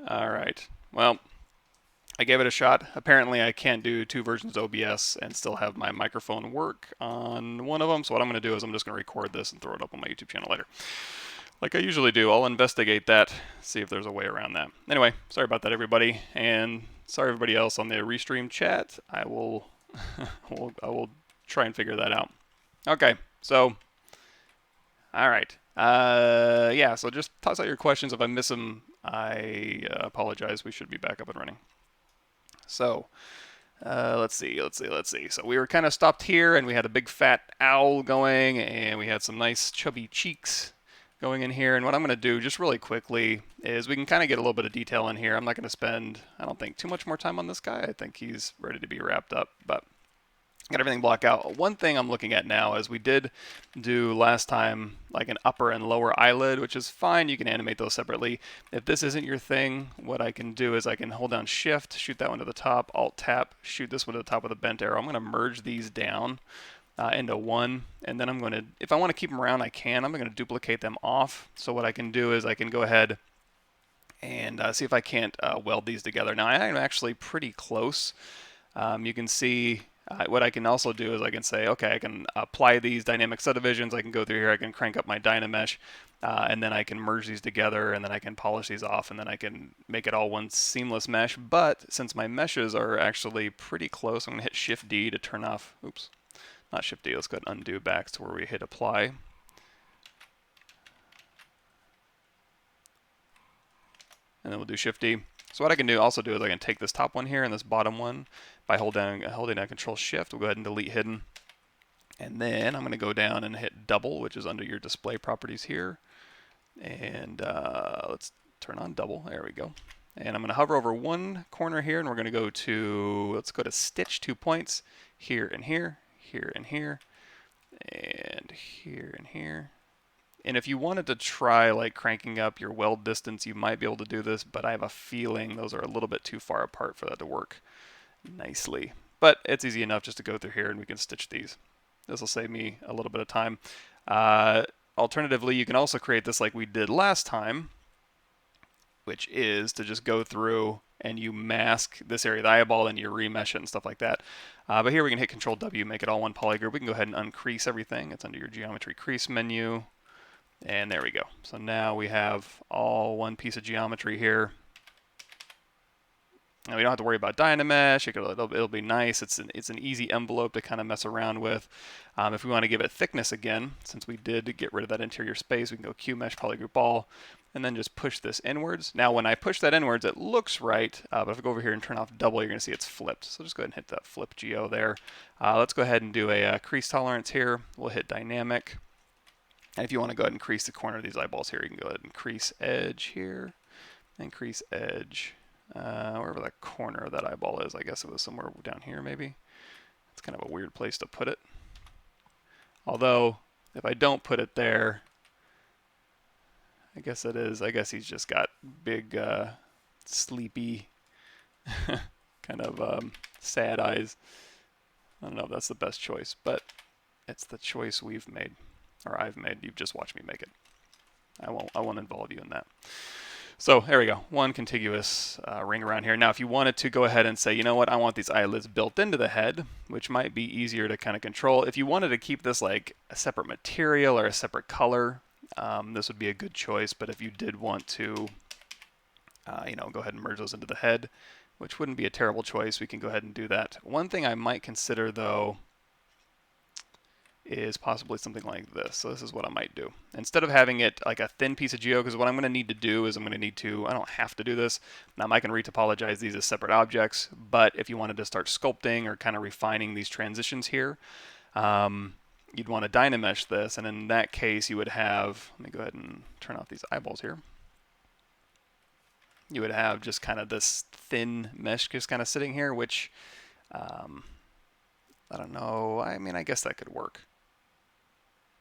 All right. Well, I gave it a shot. Apparently, I can't do two versions of OBS and still have my microphone work on one of them. So what I'm going to do is I'm just going to record this and throw it up on my YouTube channel later. Like I usually do, I'll investigate that, see if there's a way around that. Anyway, sorry about that, everybody, and sorry everybody else on the restream chat. I will, I will try and figure that out. Okay, so, all right, yeah. So just toss out your questions. If I miss them, I apologize. We should be back up and running. So. Let's see. So we were kind of stopped here, and we had a big fat owl going, and we had some nice chubby cheeks going in here. And what I'm going to do just really quickly is we can kind of get a little bit of detail in here. I'm not going to spend, I don't think, too much more time on this guy. I think he's ready to be wrapped up, but got everything blocked out. One thing I'm looking at now is we did do last time like an upper and lower eyelid, which is fine. You can animate those separately. If this isn't your thing, what I can do is I can hold down Shift, shoot that one to the top, Alt Tap, shoot this one to the top with a bent arrow. I'm going to merge these down into one, and then I'm going to, if I want to keep them around, I can. I'm going to duplicate them off. So what I can do is I can go ahead and see if I can't weld these together. Now I am actually pretty close. You can see what I can also do is I can say, okay, I can apply these dynamic subdivisions. I can go through here, I can crank up my Dynamesh, and then I can merge these together, and then I can polish these off, and then I can make it all one seamless mesh. But since my meshes are actually pretty close, I'm going to hit Shift D to turn off, oops, not Shift D, let's go ahead and undo back to where we hit apply. And then we'll do Shift D. So what I can also do is I can take this top one here and this bottom one by holding down Control Shift. We'll go ahead and delete hidden. And then I'm going to go down and hit double, which is under your display properties here. And let's turn on double. There we go. And I'm going to hover over one corner here, and we're going to go to, let's go to stitch 2 points here and here, here and here, and here and here. And if you wanted to try like cranking up your weld distance, you might be able to do this, but I have a feeling those are a little bit too far apart for that to work nicely. But it's easy enough just to go through here and we can stitch these. This will save me a little bit of time. Alternatively, you can also create this like we did last time, which is to just go through and you mask this area of the eyeball and you remesh it and stuff like that. But here we can hit Control W, make it all one polygroup. We can go ahead and uncrease everything. It's under your geometry crease menu. And there we go. So now we have all one piece of geometry here. And we don't have to worry about Dynamesh. It'll be nice. It's an easy envelope to kind of mess around with. If we want to give it thickness again, since we did get rid of that interior space, we can go Q Mesh Polygroup All, and then just push this inwards. Now when I push that inwards, it looks right, but if I go over here and turn off double, you're going to see it's flipped. So just go ahead and hit that flip geo there. Let's go ahead and do a crease tolerance here. We'll hit Dynamic. And if you want to go ahead and crease the corner of these eyeballs here, you can go ahead and crease edge here, and crease edge wherever that corner of that eyeball is. I guess it was somewhere down here maybe. It's kind of a weird place to put it. Although, if I don't put it there, I guess it is. I guess he's just got big, sleepy, kind of sad eyes. I don't know if that's the best choice, but it's the choice we've made. Or I've made. You've just watched me make it. I won't involve you in that. So there we go. One contiguous ring around here. Now, if you wanted to go ahead and say, you know what, I want these eyelids built into the head, which might be easier to kind of control. If you wanted to keep this like a separate material or a separate color, this would be a good choice. But if you did want to, go ahead and merge those into the head, which wouldn't be a terrible choice, we can go ahead and do that. One thing I might consider, though, is possibly something like this. So this is what I might do. Instead of having it like a thin piece of geo, because what I'm going to need to do is I don't have to do this. Now I can retopologize these as separate objects, but if you wanted to start sculpting or kind of refining these transitions here, you'd want to Dynamesh this, and in that case you would have, let me go ahead and turn off these eyeballs here. You would have just kind of this thin mesh just kind of sitting here, which, I don't know, I mean, I guess that could work.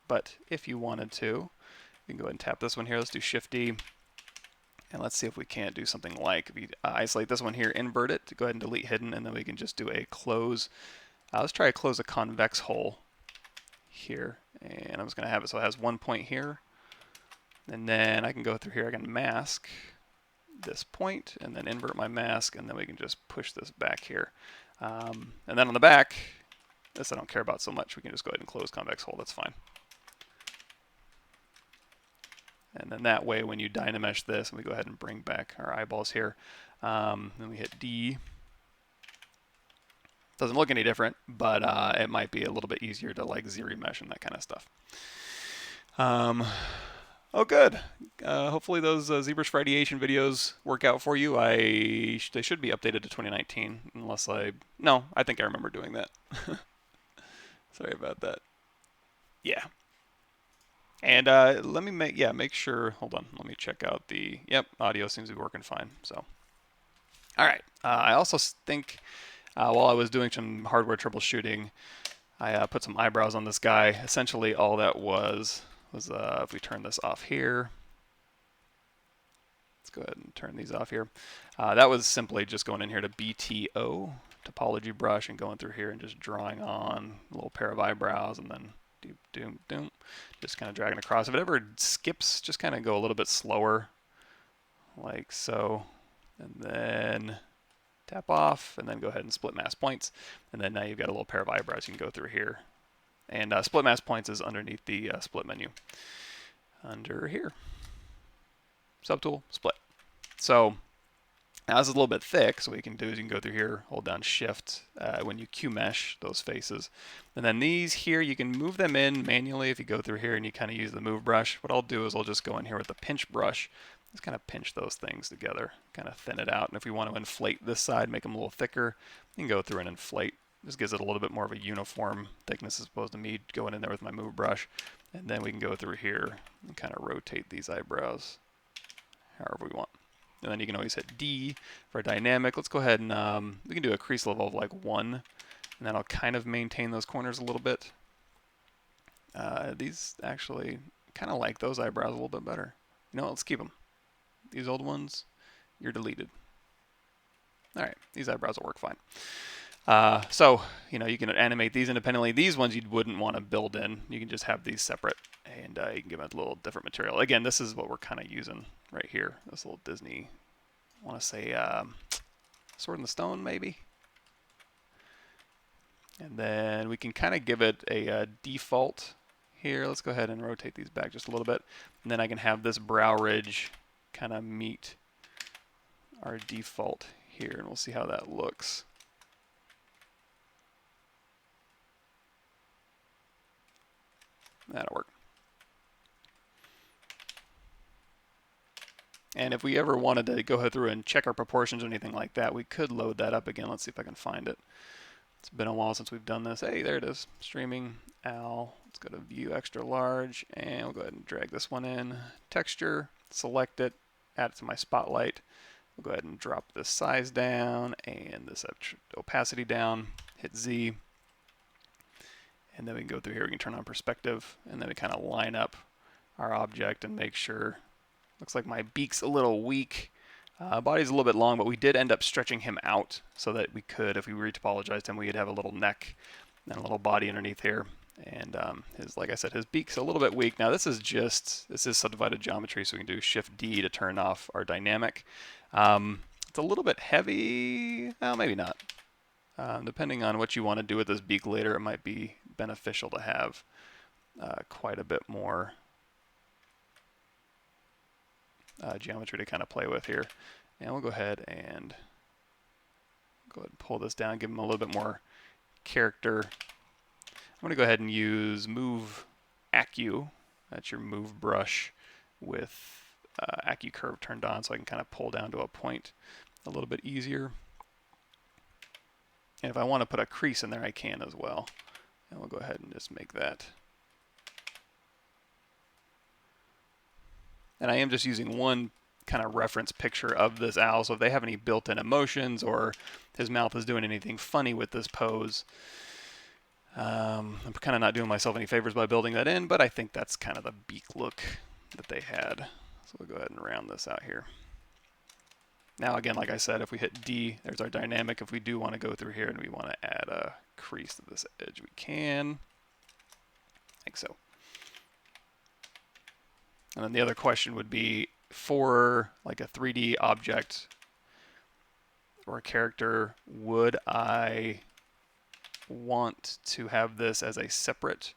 But if you wanted to, you can go ahead and tap this one here. Let's do Shift D. And let's see if we can't do something like, if we isolate this one here, invert it, go ahead and delete hidden, and then we can just do a close. Let's try to close a convex hole here. And I'm just going to have it so it has 1 point here. And then I can go through here, I can mask this point and then invert my mask, and then we can just push this back here. And then on the back, this I don't care about so much. We can just go ahead and close convex hull. That's fine. And then that way, when you dynamesh this, and we go ahead and bring back our eyeballs here, then we hit D. Doesn't look any different, but it might be a little bit easier to like zero mesh and that kind of stuff. Oh, good. Hopefully those ZBrush for ideation videos work out for you. They should be updated to 2019, unless no, I think I remember doing that. Sorry about that. Yeah. And let me make sure, hold on, let me check out yep, audio seems to be working fine, so. All right, I also think while I was doing some hardware troubleshooting, I put some eyebrows on this guy. Essentially all that was if we turn this off here, let's go ahead and turn these off here. That was simply just going in here to BTO, topology brush, and going through here and just drawing on a little pair of eyebrows, and then doom, just kind of dragging across. If it ever skips, just kind of go a little bit slower, like so, and then tap off, and then go ahead and split mask points, and then now you've got a little pair of eyebrows you can go through here. And split mask points is underneath the split menu. Under here, subtool, split. So now this is a little bit thick, so what you can do is you can go through here, hold down shift when you Q-mesh those faces. And then these here, you can move them in manually if you go through here and you kind of use the move brush. What I'll do is I'll just go in here with the pinch brush, just kind of pinch those things together, kind of thin it out. And if we want to inflate this side, make them a little thicker, you can go through and inflate. This gives it a little bit more of a uniform thickness as opposed to me going in there with my move brush. And then we can go through here and kind of rotate these eyebrows however we want. And then you can always hit D for dynamic. Let's go ahead and we can do a crease level of like 1, and that'll kind of maintain those corners a little bit. These actually kind of like those eyebrows a little bit better. You know, let's keep them. These old ones, you're deleted. All right, these eyebrows will work fine. So, you know, you can animate these independently. These ones you wouldn't want to build in. You can just have these separate, and you can give it a little different material. Again, this is what we're kind of using right here. This little Disney, I want to say Sword in the Stone, maybe. And then we can kind of give it a default here. Let's go ahead and rotate these back just a little bit. And then I can have this brow ridge kind of meet our default here, and we'll see how that looks. That'll work. And if we ever wanted to go through and check our proportions or anything like that, we could load that up again. Let's see if I can find it. It's been a while since we've done this. Hey, there it is. Streaming Owl. Let's go to View Extra Large, and we'll go ahead and drag this one in. Texture, select it, add it to my spotlight. We'll go ahead and drop this size down and this opacity down. Hit Z. And then we can go through here, we can turn on perspective, and then we kind of line up our object and make sure. Looks like my beak's a little weak. Body's a little bit long, but we did end up stretching him out so that we could, if we retopologized him, we'd have a little neck and a little body underneath here. And like I said, his beak's a little bit weak. Now this is subdivided geometry, so we can do Shift D to turn off our dynamic. It's a little bit heavy. Well, maybe not. Depending on what you want to do with this beak later, it might be beneficial to have quite a bit more geometry to kind of play with here. And we'll go ahead and pull this down, give them a little bit more character. I'm going to go ahead and use Move Accu. That's your move brush with Accu curve turned on, so I can kind of pull down to a point a little bit easier. And if I want to put a crease in there, I can as well. And we'll go ahead and just make that. And I am just using one kind of reference picture of this owl, so if they have any built-in emotions or his mouth is doing anything funny with this pose, I'm kind of not doing myself any favors by building that in, but I think that's kind of the beak look that they had. So we'll go ahead and round this out here. Now again, like I said, if we hit D, there's our dynamic. If we do want to go through here and we want to add a crease to this edge, we can, like so. And then the other question would be, for like a 3D object or a character, would I want to have this as a separate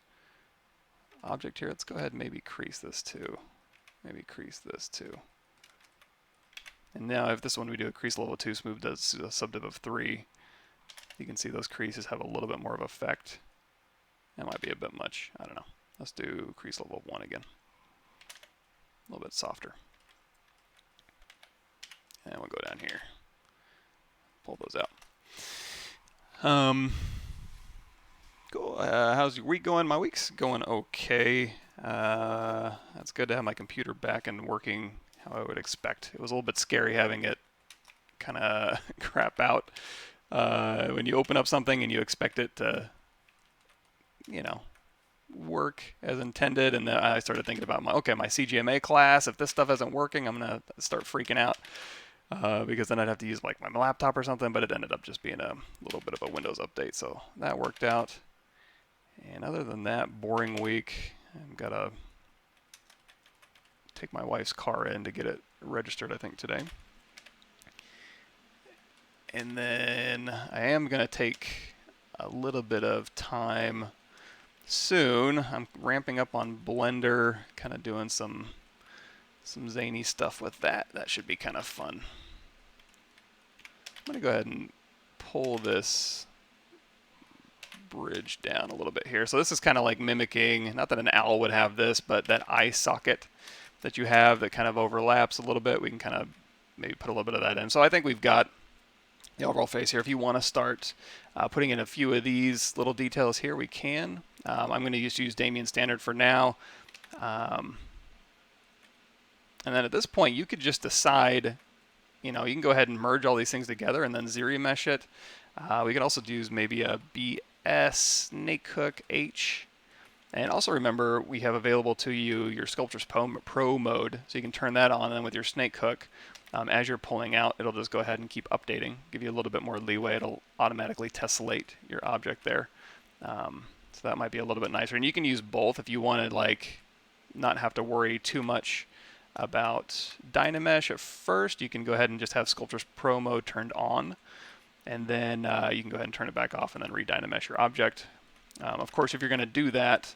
object here? Let's go ahead and maybe crease this too. Maybe crease this too. And now if this one we do a crease level 2 smooth does a subdiv of 3, you can see those creases have a little bit more of effect. That might be a bit much. I don't know. Let's do crease level 1 again. A little bit softer. And we'll go down here. Pull those out. Cool. How's your week going? My week's going okay. It's good to have my computer back and working how I would expect. It was a little bit scary having it kind of crap out when you open up something and you expect it to, you know, work as intended. And then I started thinking about my CGMA class. If this stuff isn't working, I'm gonna start freaking out because then I'd have to use like my laptop or something. But it ended up just being a little bit of a Windows update, so that worked out. And other than that, boring week. I've got to take my wife's car in to get it registered, I think, today. And then I am going to take a little bit of time soon. I'm ramping up on Blender, kind of doing some zany stuff with that. That should be kind of fun. I'm going to go ahead and pull this bridge down a little bit here. So this is kind of like mimicking, not that an owl would have this, but that eye socket that you have that kind of overlaps a little bit. We can kind of maybe put a little bit of that in. So I think we've got the overall face here. If you want to start putting in a few of these little details here, we can. I'm going to just use Damien Standard for now. And then at this point, you could just decide, you know, you can go ahead and merge all these things together and then zero mesh it. We could also use maybe a BS snake hook H. And also remember, we have available to you your Sculptris Pro mode, so you can turn that on, and then with your snake hook, as you're pulling out, it'll just go ahead and keep updating, give you a little bit more leeway. It'll automatically tessellate your object there. So that might be a little bit nicer. And you can use both if you wanted, like, not have to worry too much about Dynamesh at first. You can go ahead and just have Sculptris Pro mode turned on, and then you can go ahead and turn it back off and then re-Dynamesh your object. Of course, if you're going to do that,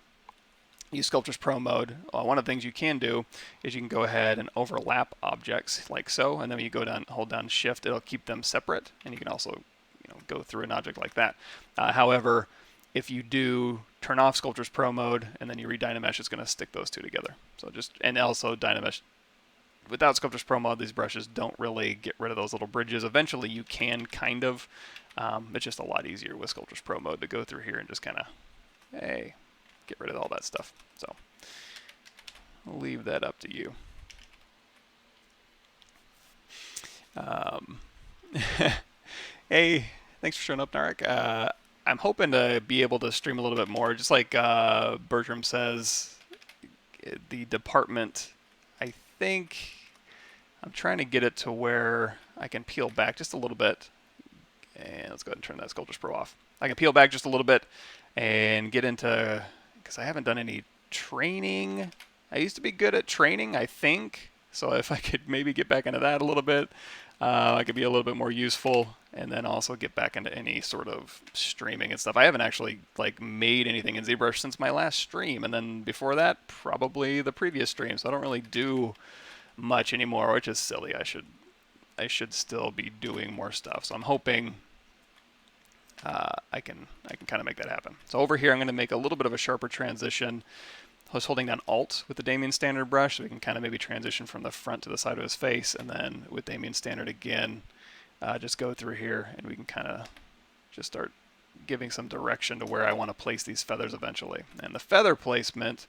use Sculptris Pro mode. One of the things you can do is you can go ahead and overlap objects like so, and then when you go down, hold down Shift, it'll keep them separate, and you can also, you know, go through an object like that. However, if you do turn off Sculptris Pro mode and then you re-Dynamesh, it's going to stick those two together. So just, and also Dynamesh, without Sculptris Pro mode, these brushes don't really get rid of those little bridges. Eventually you can, kind of. It's just a lot easier with Sculptris Pro mode to go through here and just kind of, hey, get rid of all that stuff. So I'll leave that up to you. Hey, thanks for showing up, Narek. I'm hoping to be able to stream a little bit more. Just like Bertram says, the department, I think I'm trying to get it to where I can peel back just a little bit. And let's go ahead and turn that Sculptris Pro off. I can peel back just a little bit and get into, because I haven't done any training. I used to be good at training, I think. So if I could maybe get back into that a little bit, I could be a little bit more useful, and then also get back into any sort of streaming and stuff. I haven't actually like made anything in ZBrush since my last stream, and then before that, probably the previous stream. So I don't really do much anymore, which is silly. I should still be doing more stuff. So I'm hoping I can kind of make that happen. So over here, I'm going to make a little bit of a sharper transition. I was holding down Alt with the Damien Standard brush, so we can kind of maybe transition from the front to the side of his face, and then with Damien Standard again, just go through here, and we can kind of just start giving some direction to where I want to place these feathers eventually. And the feather placement,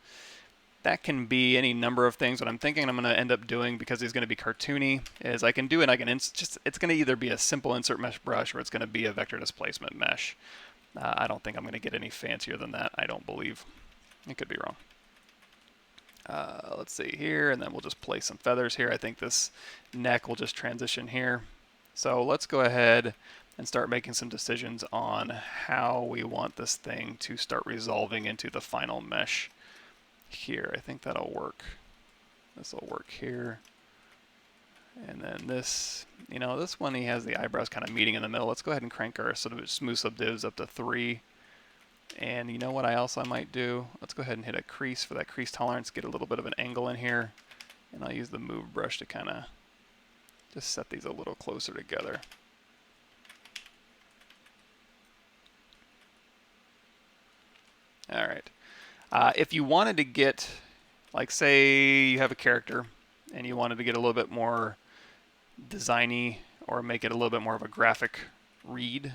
that can be any number of things. What I'm thinking I'm going to end up doing, because he's going to be cartoony, is I can do it. It's going to either be a simple insert mesh brush, or it's going to be a vector displacement mesh. I don't think I'm going to get any fancier than that. I don't believe. I could be wrong. Let's see here, and then we'll just place some feathers here. I think this neck will just transition here. So let's go ahead and start making some decisions on how we want this thing to start resolving into the final mesh here. I think that'll work. This will work here. And then this, you know, this one he has the eyebrows kind of meeting in the middle. Let's go ahead and crank our sort of smooth subdivs up to 3. And you know what I might do? Let's go ahead and hit a crease for that crease tolerance, get a little bit of an angle in here. And I'll use the move brush to kind of just set these a little closer together. All right. If you wanted to get, like say you have a character and you wanted to get a little bit more designy or make it a little bit more of a graphic read,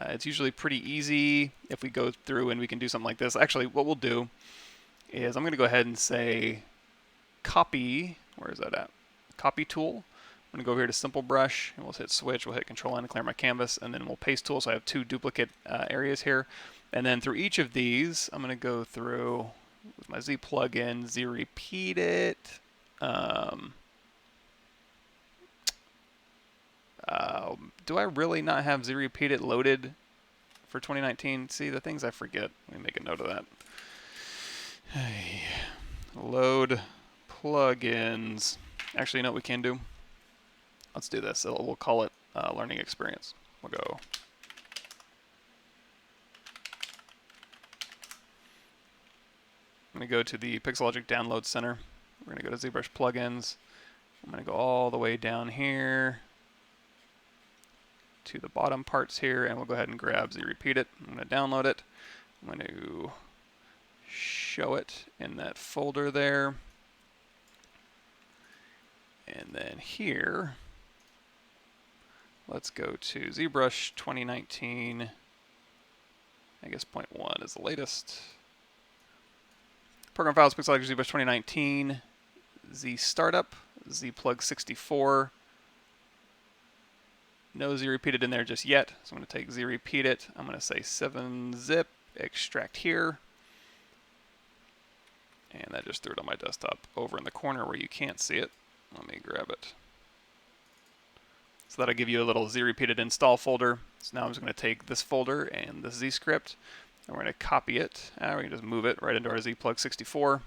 it's usually pretty easy if we go through and we can do something like this. Actually, what we'll do is I'm going to go ahead and say copy. Where is that at? Copy tool. I'm going to go over here to Simple Brush, and we'll hit Switch, we'll hit Control-N to clear my canvas, and then we'll Paste tool, so I have 2 duplicate areas here. And then through each of these, I'm going to go through with my Z plugin, Z repeat it. Do I really not have Z repeat it loaded for 2019? See, the things I forget. Let me make a note of that. Hey. Load plugins. Actually, you know what we can do? Let's do this. We'll call it learning experience. We'll go. I'm going to go to the Pixelogic Download Center. We're going to go to ZBrush Plugins. I'm going to go all the way down here to the bottom parts here, and we'll go ahead and grab Z Repeat It. I'm going to download it. I'm going to show it in that folder there. And then here, let's go to ZBrush 2019. I guess 0.1 is the latest. Program files, Pixelogic ZBrush 2019, Z Startup, Z Plug 64. No Z repeated in there just yet, so I'm going to take Z repeat it. I'm going to say 7-zip, extract here. And that just threw it on my desktop over in the corner where you can't see it. Let me grab it. So that'll give you a little Z repeated install folder. So now I'm just going to take this folder and this Z script, and we're going to copy it. We can just move it right into our Z Plug 64.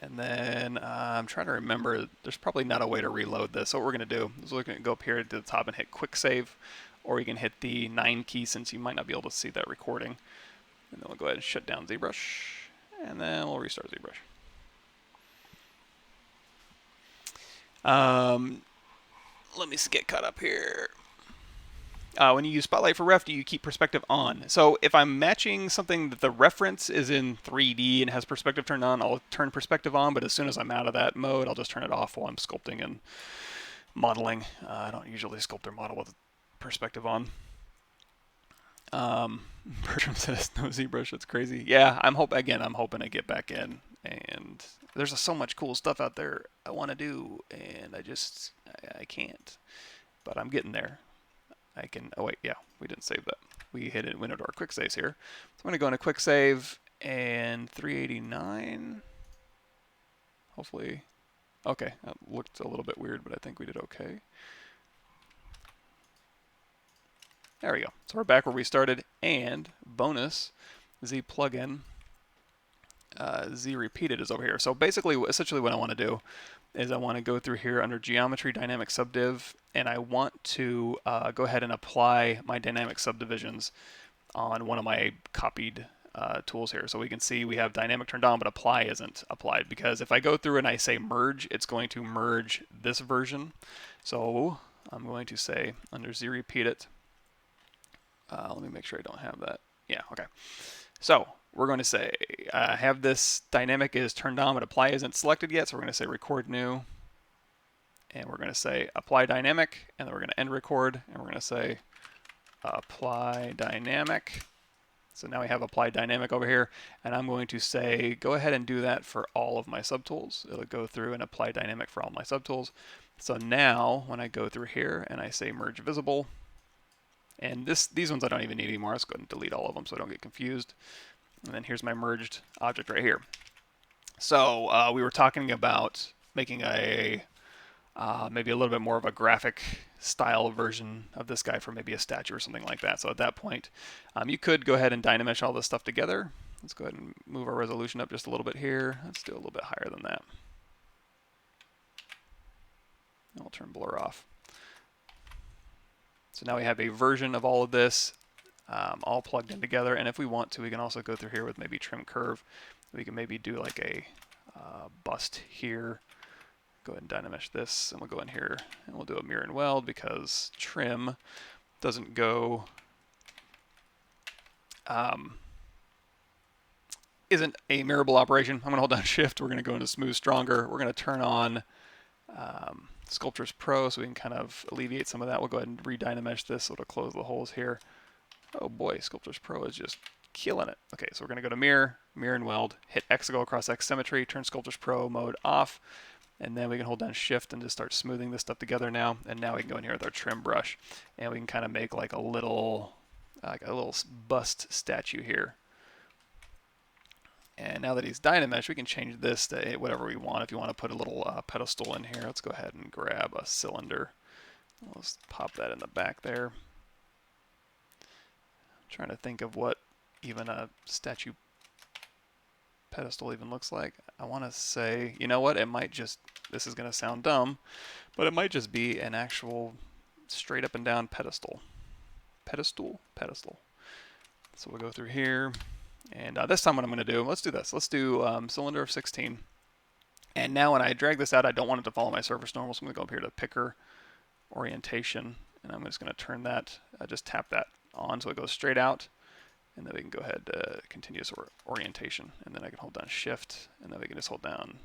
And then I'm trying to remember, there's probably not a way to reload this. So what we're going to do is we're going to go up here to the top and hit Quick Save, or you can hit the 9 key since you might not be able to see that recording. And then we'll go ahead and shut down ZBrush, and then we'll restart ZBrush. Let me get caught up here. When you use Spotlight for Ref, you keep perspective on. So if I'm matching something that the reference is in 3D and has perspective turned on, I'll turn perspective on, but as soon as I'm out of that mode, I'll just turn it off while I'm sculpting and modeling. I don't usually sculpt or model with perspective on. Bertram says no ZBrush, that's crazy. Yeah, I'm hoping to get back in, and there's so much cool stuff out there I want to do, and I can't, but I'm getting there. I can, oh wait, yeah, we didn't save that. We hit it, went into our quick saves here. So I'm going to go into quick save, and 389, hopefully, okay, that looked a little bit weird, but I think we did okay. There we go. So we're back where we started, and bonus, Z plugin, Z repeated is over here. So basically, essentially what I want to do is I want to go through here under Geometry Dynamic Subdiv, and I want to go ahead and apply my dynamic subdivisions on one of my copied tools here. So we can see we have dynamic turned on, but apply isn't applied, because if I go through and I say merge, it's going to merge this version. So I'm going to say under Z repeat it, let me make sure I don't have that. Yeah, okay. So we're going to say have this dynamic is turned on, but apply isn't selected yet. So we're going to say record new, and we're going to say apply dynamic, and then we're going to end record, and we're going to say apply dynamic. So now we have apply dynamic over here, and I'm going to say go ahead and do that for all of my subtools. It'll go through and apply dynamic for all my subtools. So now when I go through here and I say merge visible, and these ones I don't even need anymore. Let's go ahead and delete all of them so I don't get confused. And then here's my merged object right here. So we were talking about making a maybe a little bit more of a graphic style version of this guy for maybe a statue or something like that. So at that point, you could go ahead and dynamesh all this stuff together. Let's go ahead and move our resolution up just a little bit here. Let's do a little bit higher than that. And we'll turn blur off. So now we have a version of all of this all plugged in together. And if we want to, we can also go through here with maybe trim curve. We can maybe do like a bust here. Go ahead and dynamesh this, and we'll go in here and we'll do a mirror and weld because trim doesn't go, isn't a mirrorable operation. I'm going to hold down Shift. We're going to go into Smooth Stronger. We're going to turn on Sculptris Pro so we can kind of alleviate some of that. We'll go ahead and re-dynamesh this so it'll close the holes here. Oh boy, Sculptris Pro is just killing it. Okay, so we're going to go to Mirror, Mirror and Weld, hit X to go across X Symmetry, turn Sculptris Pro mode off, and then we can hold down Shift and just start smoothing this stuff together now. And now we can go in here with our trim brush, and we can kind of make like a little bust statue here. And now that he's Dynamesh, we can change this to whatever we want. If you want to put a little pedestal in here, let's go ahead and grab a cylinder. Let's pop that in the back there. I'm trying to think of what even a statue pedestal even looks like. I want to say, you know what, it might just, this is going to sound dumb, but it might just be an actual straight up and down pedestal. Pedestal? Pedestal. So we'll go through here, and this time what I'm going to do, let's do this. Let's do cylinder of 16. And now when I drag this out, I don't want it to follow my surface normal, so I'm going to go up here to Picker, Orientation, and I'm just going to turn that, just tap that on so it goes straight out. And then we can go ahead to continuous orientation, and then I can hold down Shift, and then we can just hold down.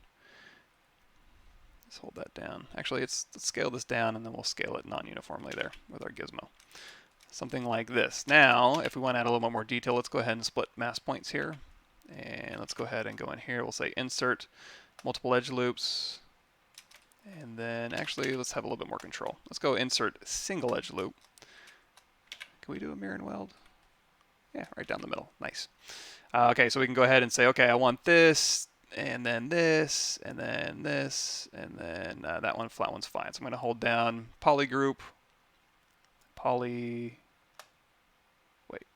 Let's hold that down. Actually, let's scale this down, and then we'll scale it non-uniformly there with our gizmo. Something like this. Now, if we want to add a little bit more detail, let's go ahead and split mask points here, and let's go ahead and go in here. We'll say Insert, Multiple Edge Loops, and then actually let's have a little bit more control. Let's go Insert Single Edge Loop. Can we do a mirror and weld? Yeah, right down the middle. Nice. Okay, so we can go ahead and say, okay, I want this, and then this, and then this, and then that one, flat one's fine. So I'm going to hold down Polygroup,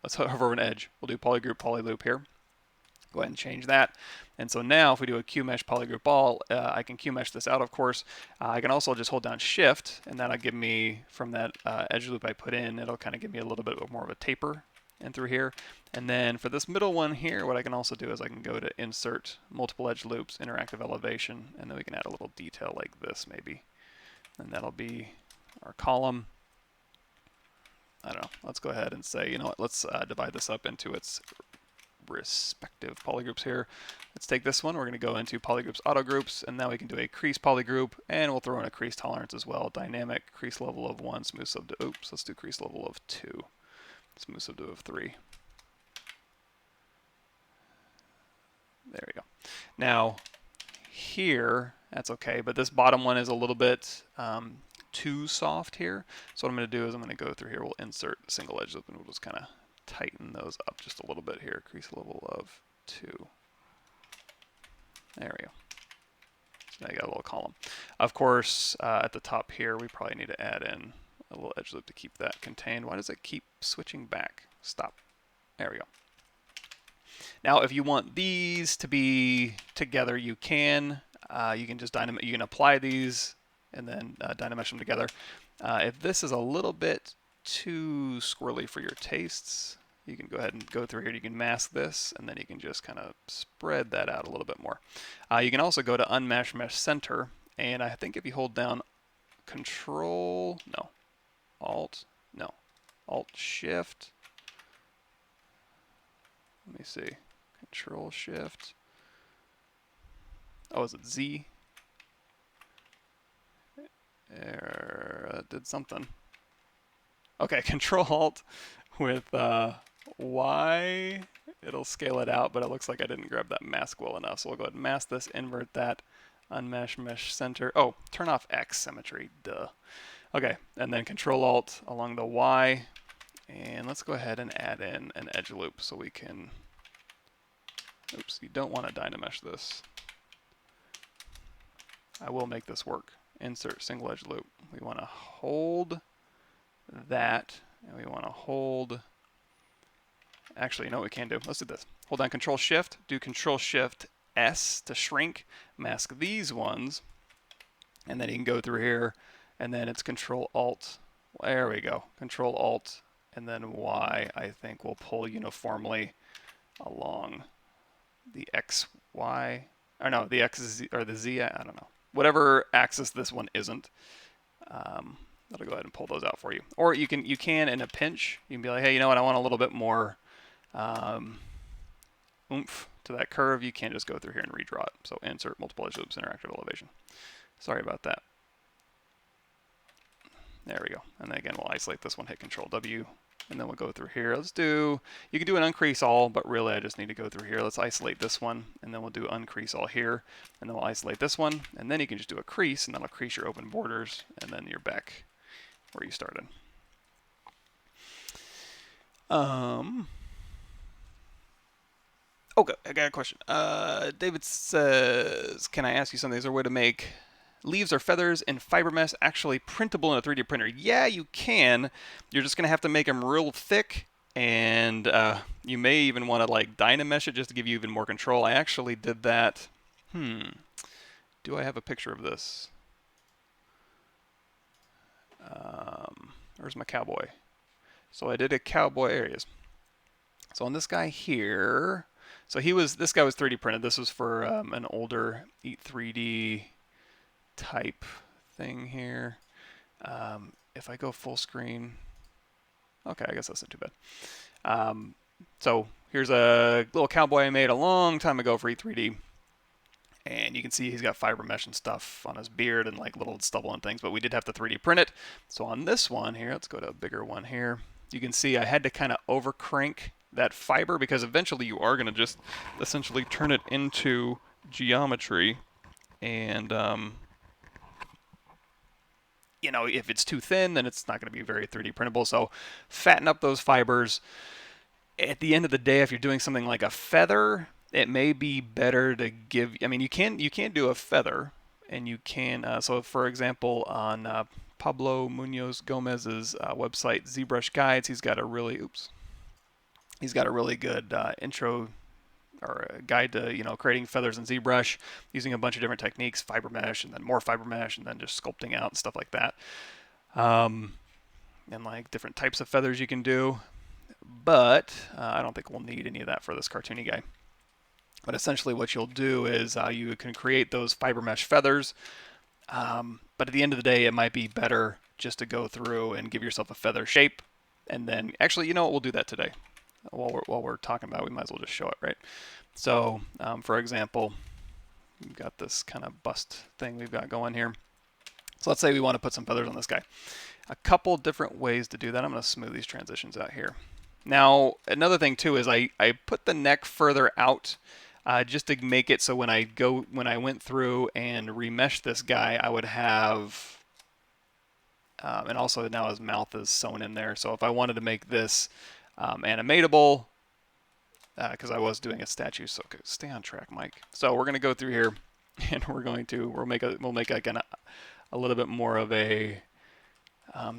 let's hover over an edge. We'll do Polygroup, Polyloop here. Go ahead and change that. And so now if we do a QMesh Polygroup All, I can QMesh this out, of course. I can also just hold down Shift, and that'll give me, from that edge loop I put in, it'll kind of give me a little bit more of a taper in through here. And then for this middle one here, what I can also do is I can go to Insert, Multiple Edge Loops, Interactive Elevation, and then we can add a little detail like this maybe. And that'll be our column. I don't know, let's go ahead and say, you know what, let's divide this up into its respective polygroups here. Let's take this one, we're going to go into Polygroups, Auto Groups, and now we can do a crease polygroup, and we'll throw in a crease tolerance as well. Dynamic, crease level of 1, smooth subdiv, oops, let's do crease level of 2. Smooth subdiv of 3. There we go. Now, here, that's okay, but this bottom one is a little bit too soft here. So what I'm going to do is I'm going to go through here, we'll insert single edge loop, and we'll just kind of tighten those up just a little bit here. Crease level of 2. There we go. So now you got a little column. Of course, at the top here, we probably need to add in a little edge loop to keep that contained. Why does it keep switching back? Stop. There we go. Now, if you want these to be together, you can. You can just you can apply these and then dynamesh them together. If this is a little bit too squirrely for your tastes, you can go ahead and go through here. You can mask this, and then you can just kind of spread that out a little bit more. You can also go to Unmask Mesh Center, and I think if you hold down Control, no, Alt, no, Alt Shift. Let me see. Control Shift. Oh, is it Z? Did something. Okay, Control Alt with Y. It'll scale it out, but it looks like I didn't grab that mask well enough. So we'll go ahead and mask this, invert that, unmesh mesh center. Oh, turn off X symmetry. Duh. Okay, and then Control Alt along the Y. And let's go ahead and add in an edge loop so we can. Oops, you don't want to dynamesh this. I will make this work. Insert single edge loop. We want to hold that, and we want to hold. Actually, you know what we can do? Let's do this. Hold down Control Shift, do Control Shift S to shrink, mask these ones, and then you can go through here and then it's Control Alt. There we go. Control Alt, and then Y. I think will pull uniformly along the X, Y, or no, the X Z, or the Z. I don't know. Whatever axis this one isn't. That'll go ahead and pull those out for you. Or you can in a pinch, you can be like, hey, you know what? I want a little bit more oomph to that curve. You can't just go through here and redraw it. So insert multiple edge loops, interactive elevation. Sorry about that. There we go. And then again, we'll isolate this one, hit Control W, and then we'll go through here. You can do an uncrease all, but really I just need to go through here. Let's isolate this one, and then we'll do uncrease all here, and then we'll isolate this one, and then you can just do a crease, and that'll crease your open borders, and then you're back where you started. Okay, I got a question. David says, can I ask you something? Is there a way to make leaves or feathers in fiber mesh actually printable in a 3D printer? Yeah, you can. You're just going to have to make them real thick, and you may even want to like Dynamesh it just to give you even more control. I actually did that. Do I have a picture of this? Where's my cowboy? So I did a cowboy areas. So on this guy here, so this guy was 3D printed. This was for an older Eat 3D type thing here. If I go full screen, okay, I guess that's not too bad. So here's a little cowboy I made a long time ago for E3D. And you can see he's got fiber mesh and stuff on his beard and like little stubble and things, but we did have to 3D print it. So on this one here, let's go to a bigger one here. You can see I had to kind of over crank that fiber because eventually you are going to just essentially turn it into geometry. And, you know, if it's too thin, then it's not going to be very 3D printable. So fatten up those fibers. At the end of the day, if you're doing something like a feather, it may be better to give. I mean, you can do a feather, and you can. So, for example, on Pablo Munoz Gomez's website, ZBrush Guides, he's got a really good intro or a guide to creating feathers in ZBrush using a bunch of different techniques, fiber mesh, and then more fiber mesh, and then just sculpting out and stuff like that, and like different types of feathers you can do. But I don't think we'll need any of that for this cartoony guy. But essentially what you'll do is you can create those fiber mesh feathers. But at the end of the day, it might be better just to go through and give yourself a feather shape. And then, actually, you know what? We'll do that today. While we're talking about it, we might as well just show it, right? So, for example, we've got this kind of bust thing we've got going here. So let's say we want to put some feathers on this guy. A couple different ways to do that. I'm going to smooth these transitions out here. Now, another thing too is I put the neck further out just to make it so when I went through and remeshed this guy, I would have, and also now his mouth is sewn in there. So if I wanted to make this animatable, because I was doing a statue, so okay, stay on track, Mike. So we're going to go through here, and we'll make like a little bit more of a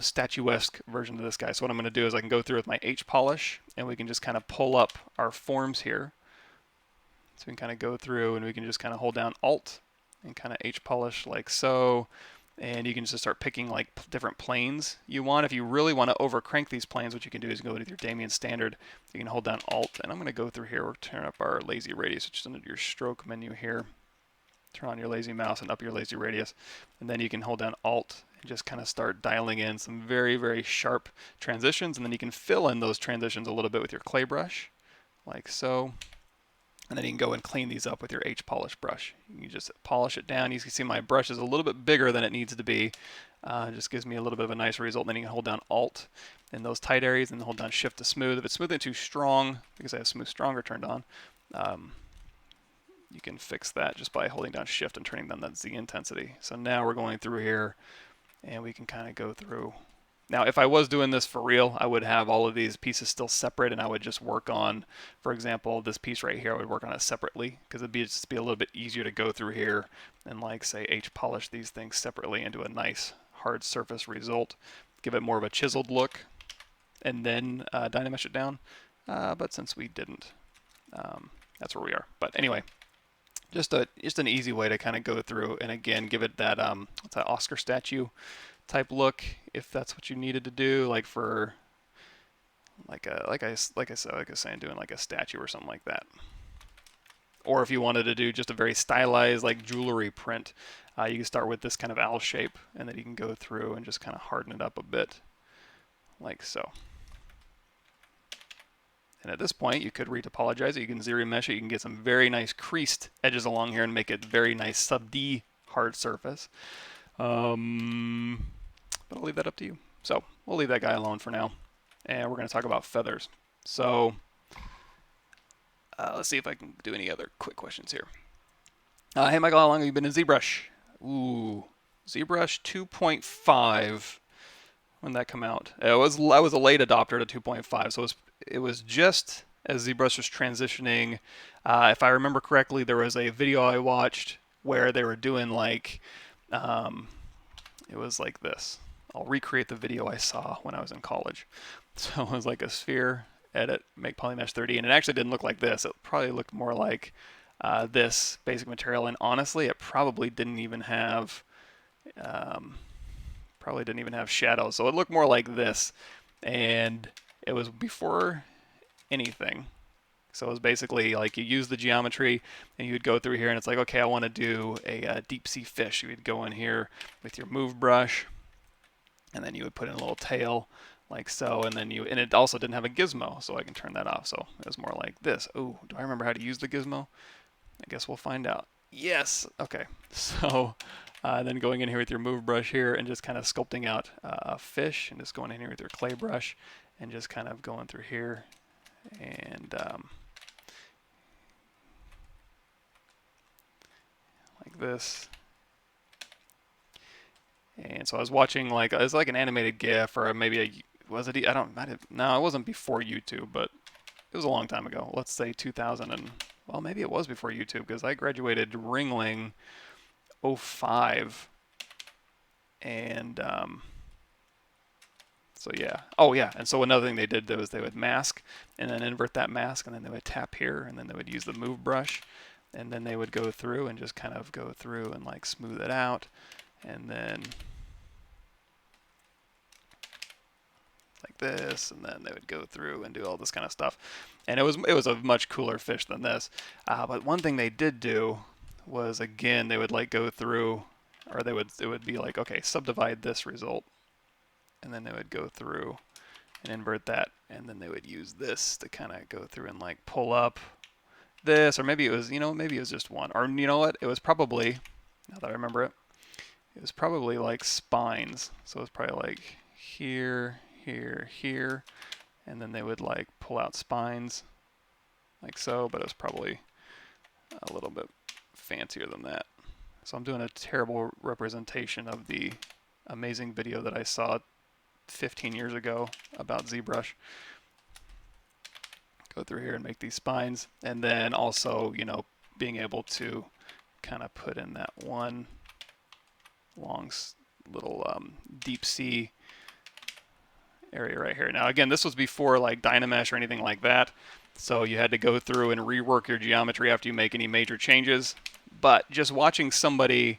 statuesque version of this guy. So what I'm going to do is I can go through with my H polish, and we can just kind of pull up our forms here. So we can kind of go through, and we can just kind of hold down Alt and kind of H polish like so. And you can just start picking like different planes you want. If you really want to over crank these planes, what you can do is go with your Damien standard. You can hold down Alt, and I'm going to go through here. We'll turn up our lazy radius, which is under your stroke menu here. Turn on your lazy mouse and up your lazy radius, and then you can hold down Alt and just kind of start dialing in some very, very sharp transitions, and then you can fill in those transitions a little bit with your clay brush, like so. And then you can go and clean these up with your H polish brush. You can just polish it down. You can see my brush is a little bit bigger than it needs to be. It just gives me a little bit of a nice result. And then you can hold down Alt in those tight areas and hold down Shift to smooth. If it's smoothing too strong, because I have Smooth Stronger turned on, you can fix that just by holding down Shift and turning down that Z intensity. So now we're going through here, and we can kind of go through. Now, if I was doing this for real, I would have all of these pieces still separate, and I would just work on, for example, this piece right here, I would work on it separately, because it'd just be a little bit easier to go through here and, like, say, H-polish these things separately into a nice hard surface result, give it more of a chiseled look, and then Dynamesh it down. But since we didn't, that's where we are. But anyway, just an easy way to kind of go through and, again, give it that, what's that Oscar statue type look if that's what you needed to do, like for like I was saying, doing like a statue or something like that. Or if you wanted to do just a very stylized like jewelry print, you can start with this kind of owl shape, and then you can go through and just kind of harden it up a bit, like so. And at this point, you could retopologize it. You can zero mesh it. You can get some very nice creased edges along here and make it very nice sub D hard surface. But I'll leave that up to you. So we'll leave that guy alone for now, and we're going to talk about feathers. So let's see if I can do any other quick questions here. Hey Michael, how long have you been in ZBrush? Ooh, ZBrush 2.5. When did that come out? I was a late adopter to 2.5, so it was just as ZBrush was transitioning. If I remember correctly, there was a video I watched where they were doing like, it was like this. I'll recreate the video I saw when I was in college. So it was like a sphere, edit, make polymesh 3D, and it actually didn't look like this. It probably looked more like this basic material, and honestly, it probably didn't even have shadows. So it looked more like this, and it was before anything. So it was basically like you use the geometry and you would go through here and it's like, okay, I want to do a deep sea fish. You would go in here with your move brush and then you would put in a little tail like so, and then and it also didn't have a gizmo, so I can turn that off. So it was more like this. Oh, do I remember how to use the gizmo? I guess we'll find out. Yes. Okay. So then going in here with your move brush here and just kind of sculpting out a fish, and just going in here with your clay brush and just kind of going through here and like this. And so I was watching like, it was like an animated GIF, or maybe was it? No, it wasn't before YouTube, but it was a long time ago. Let's say 2000 and, well, maybe it was before YouTube, because I graduated Ringling 05, and so yeah. Oh yeah, and so another thing they did was they would mask and then invert that mask, and then they would tap here, and then they would use the move brush, and then they would go through and just kind of go through and like smooth it out, and then like this, and then they would go through and do all this kind of stuff. And it was a much cooler fish than this. But one thing they did do was, again, they would like go through, or it would be like, okay, subdivide this result, and then they would go through and invert that, and then they would use this to kind of go through and like pull up this, or maybe it was, maybe it was just one, or you know what, it was probably, now that I remember it, it was probably like spines. So it was probably like here, here, here, and then they would like pull out spines like so, but it was probably a little bit fancier than that. So I'm doing a terrible representation of the amazing video that I saw 15 years ago about ZBrush. Go through here and make these spines, and then also, being able to kind of put in that one long little deep sea area right here. Now again, this was before like Dynamesh or anything like that, so you had to go through and rework your geometry after you make any major changes. But just watching somebody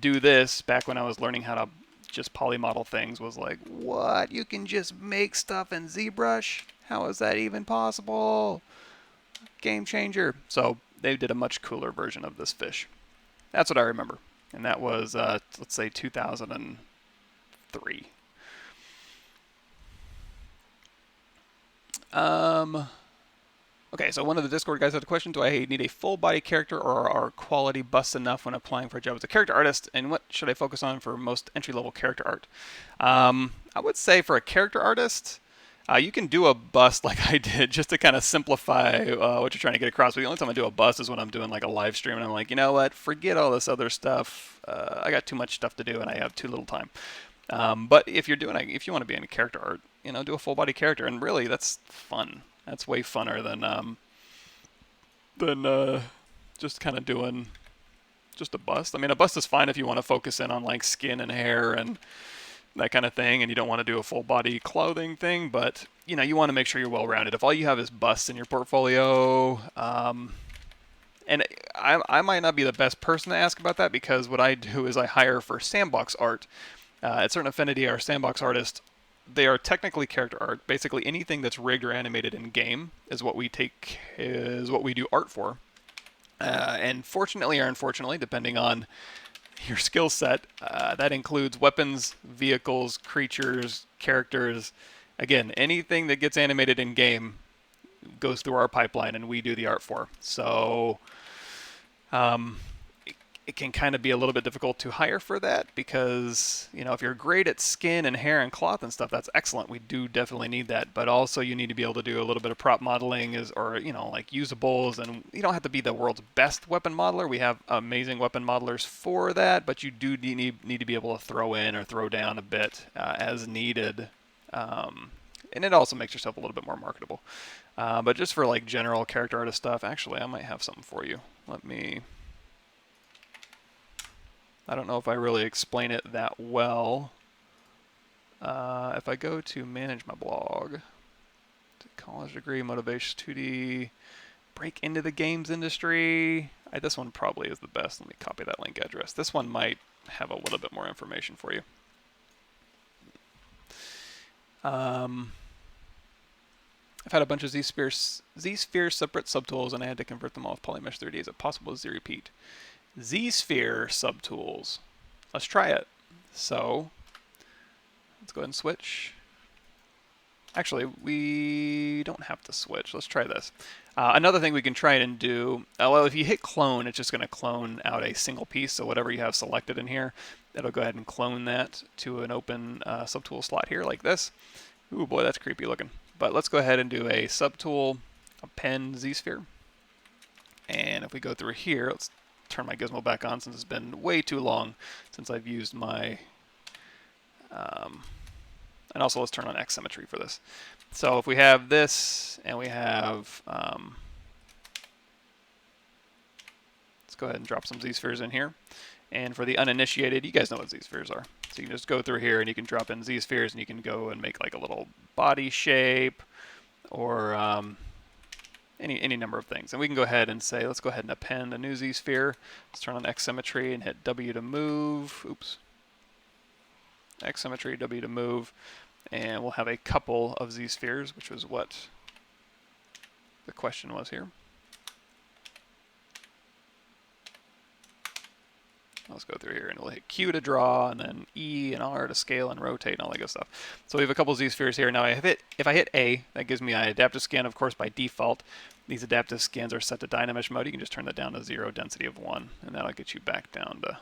do this back when I was learning how to just polymodel things was like, what? You can just make stuff in ZBrush? How is that even possible? Game changer. So they did a much cooler version of this fish. That's what I remember. And that was, let's say, 2003. Okay, so one of the Discord guys had a question. Do I need a full body character, or are quality busts enough when applying for a job as a character artist? And what should I focus on for most entry-level character art? I would say for a character artist, you can do a bust like I did, just to kind of simplify what you're trying to get across. But the only time I do a bust is when I'm doing like a live stream, and I'm like, you know what? Forget all this other stuff. I got too much stuff to do, and I have too little time. But if you want to be in character art, do a full body character, and really that's fun. That's way funner than just kind of doing just a bust. I mean, a bust is fine if you want to focus in on like skin and hair and that kind of thing, and you don't want to do a full body clothing thing, but you want to make sure you're well rounded. If all you have is busts in your portfolio, and I might not be the best person to ask about that, because what I do is I hire for sandbox art, At Certain Affinity, our sandbox artist, they are technically character art. Basically, anything that's rigged or animated in game is what we do art for. And fortunately or unfortunately, depending on your skill set, that includes weapons, vehicles, creatures, characters. Again, anything that gets animated in game goes through our pipeline and we do the art for. So um, it can kind of be a little bit difficult to hire for that because, if you're great at skin and hair and cloth and stuff, that's excellent. We do definitely need that. But also you need to be able to do a little bit of prop modeling or like usables, and you don't have to be the world's best weapon modeler. We have amazing weapon modelers for that, but you do need to be able to throw in or throw down a bit as needed. And it also makes yourself a little bit more marketable. But just for like general character artist stuff, actually I might have something for you. I don't know if I really explain it that well. If I go to manage my blog, college degree, motivation 2D, break into the games industry. This one probably is the best. Let me copy that link address. This one might have a little bit more information for you. I've had a bunch of Z-Sphere separate subtools, and I had to convert them all with Polymesh 3D. Is it possible to Z-repeat? Z-Sphere subtools. Let's try it. So let's go ahead and switch. Actually, we don't have to switch. Let's try this. Another thing we can try and do, well, if you hit clone, it's just going to clone out a single piece. So whatever you have selected in here, it'll go ahead and clone that to an open subtool slot here like this. Ooh, boy, that's creepy looking. But let's go ahead and do a subtool, append Z-Sphere. And if we go through here, let's turn my gizmo back on since it's been way too long since I've used my... and also let's turn on X symmetry for this. So if we have this and we have... let's go ahead and drop some Z-spheres in here. And for the uninitiated, you guys know what Z-spheres are. So you can just go through here and you can drop in Z-spheres and you can go and make like a little body shape or any number of things. And we can go ahead and say, let's go ahead and append a new Z-sphere. Let's turn on X symmetry and hit W to move. Oops. X symmetry, W to move. And we'll have a couple of Z-spheres, which was what the question was here. Let's go through here and we'll hit Q to draw and then E and R to scale and rotate and all that good stuff. So we have a couple Z-spheres here. Now if I hit A, that gives me an adaptive scan, of course, by default. These adaptive scans are set to Dynamesh mode. You can just turn that down to 0, density of 1, and that'll get you back down to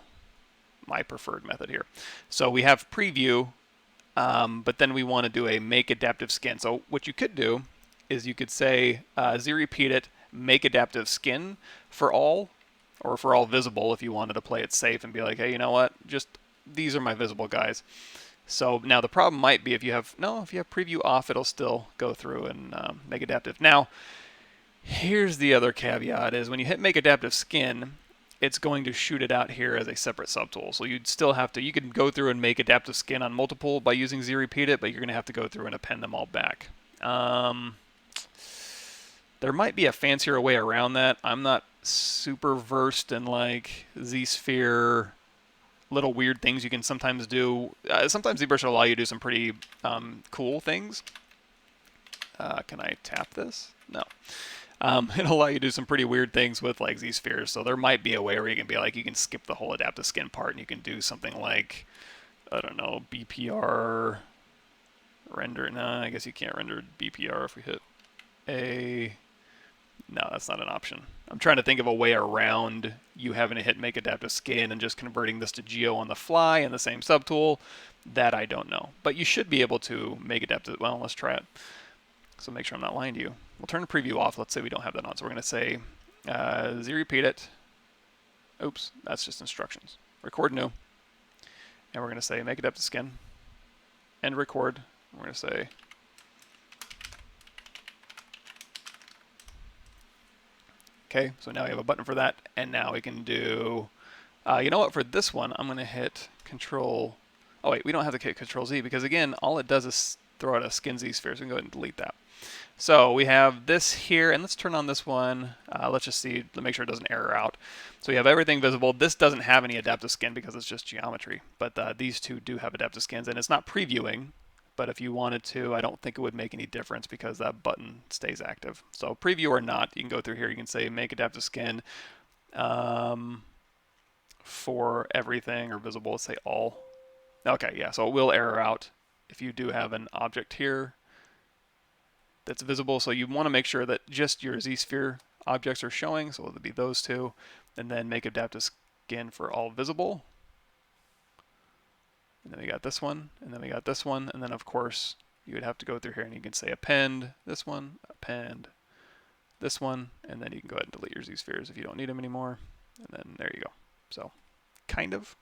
my preferred method here. So we have preview, but then we want to do a make adaptive skin. So what you could do is you could say Z-repeat it, make adaptive skin for all, or for all visible if you wanted to play it safe and be like, hey, you know what? Just these are my visible guys. So now the problem might be if you have preview off, it'll still go through and make adaptive. Now, here's the other caveat is when you hit make adaptive skin, it's going to shoot it out here as a separate subtool. So you'd still have to, you can go through and make adaptive skin on multiple by using Z-repeat it, but you're going to have to go through and append them all back. There might be a fancier way around that. I'm not super versed in like Z-sphere little weird things you can sometimes do. Sometimes ZBrush will allow you to do some pretty cool things. Can I tap this? No. It'll allow you to do some pretty weird things with like Z-spheres. So there might be a way where you can be like, you can skip the whole adaptive skin part and you can do something like, I don't know, BPR render. No, I guess you can't render BPR if we hit A. No, that's not an option. I'm trying to think of a way around you having to hit make adaptive skin and just converting this to geo on the fly in the same subtool. That I don't know. But you should be able to make adaptive. Well, let's try it. So make sure I'm not lying to you. We'll turn the preview off. Let's say we don't have that on. So we're going to say Z-repeat it. Oops, that's just instructions. Record new. And we're going to say make adaptive skin. And record. We're going to say okay, so now we have a button for that, and now we can do, you know what, for this one, I'm going to hit Control, oh wait, we don't have to hit Control Z, because again, all it does is throw out a skin Z-sphere, so we can go ahead and delete that. So we have this here, and let's turn on this one. Let's just see, to make sure it doesn't error out. So we have everything visible. This doesn't have any adaptive skin because it's just geometry, but these two do have adaptive skins, and it's not previewing. But if you wanted to, I don't think it would make any difference because that button stays active. So preview or not, you can go through here. You can say make adaptive skin for everything or visible. Let's say all. Okay, yeah, so it will error out if you do have an object here that's visible. So you want to make sure that just your Z-sphere objects are showing. So it'll be those two, and then make adaptive skin for all visible. And then we got this one, and then we got this one, and then of course you would have to go through here and you can say append this one, append this one, and then you can go ahead and delete your Z-spheres if you don't need them anymore. And then there you go. So kind of.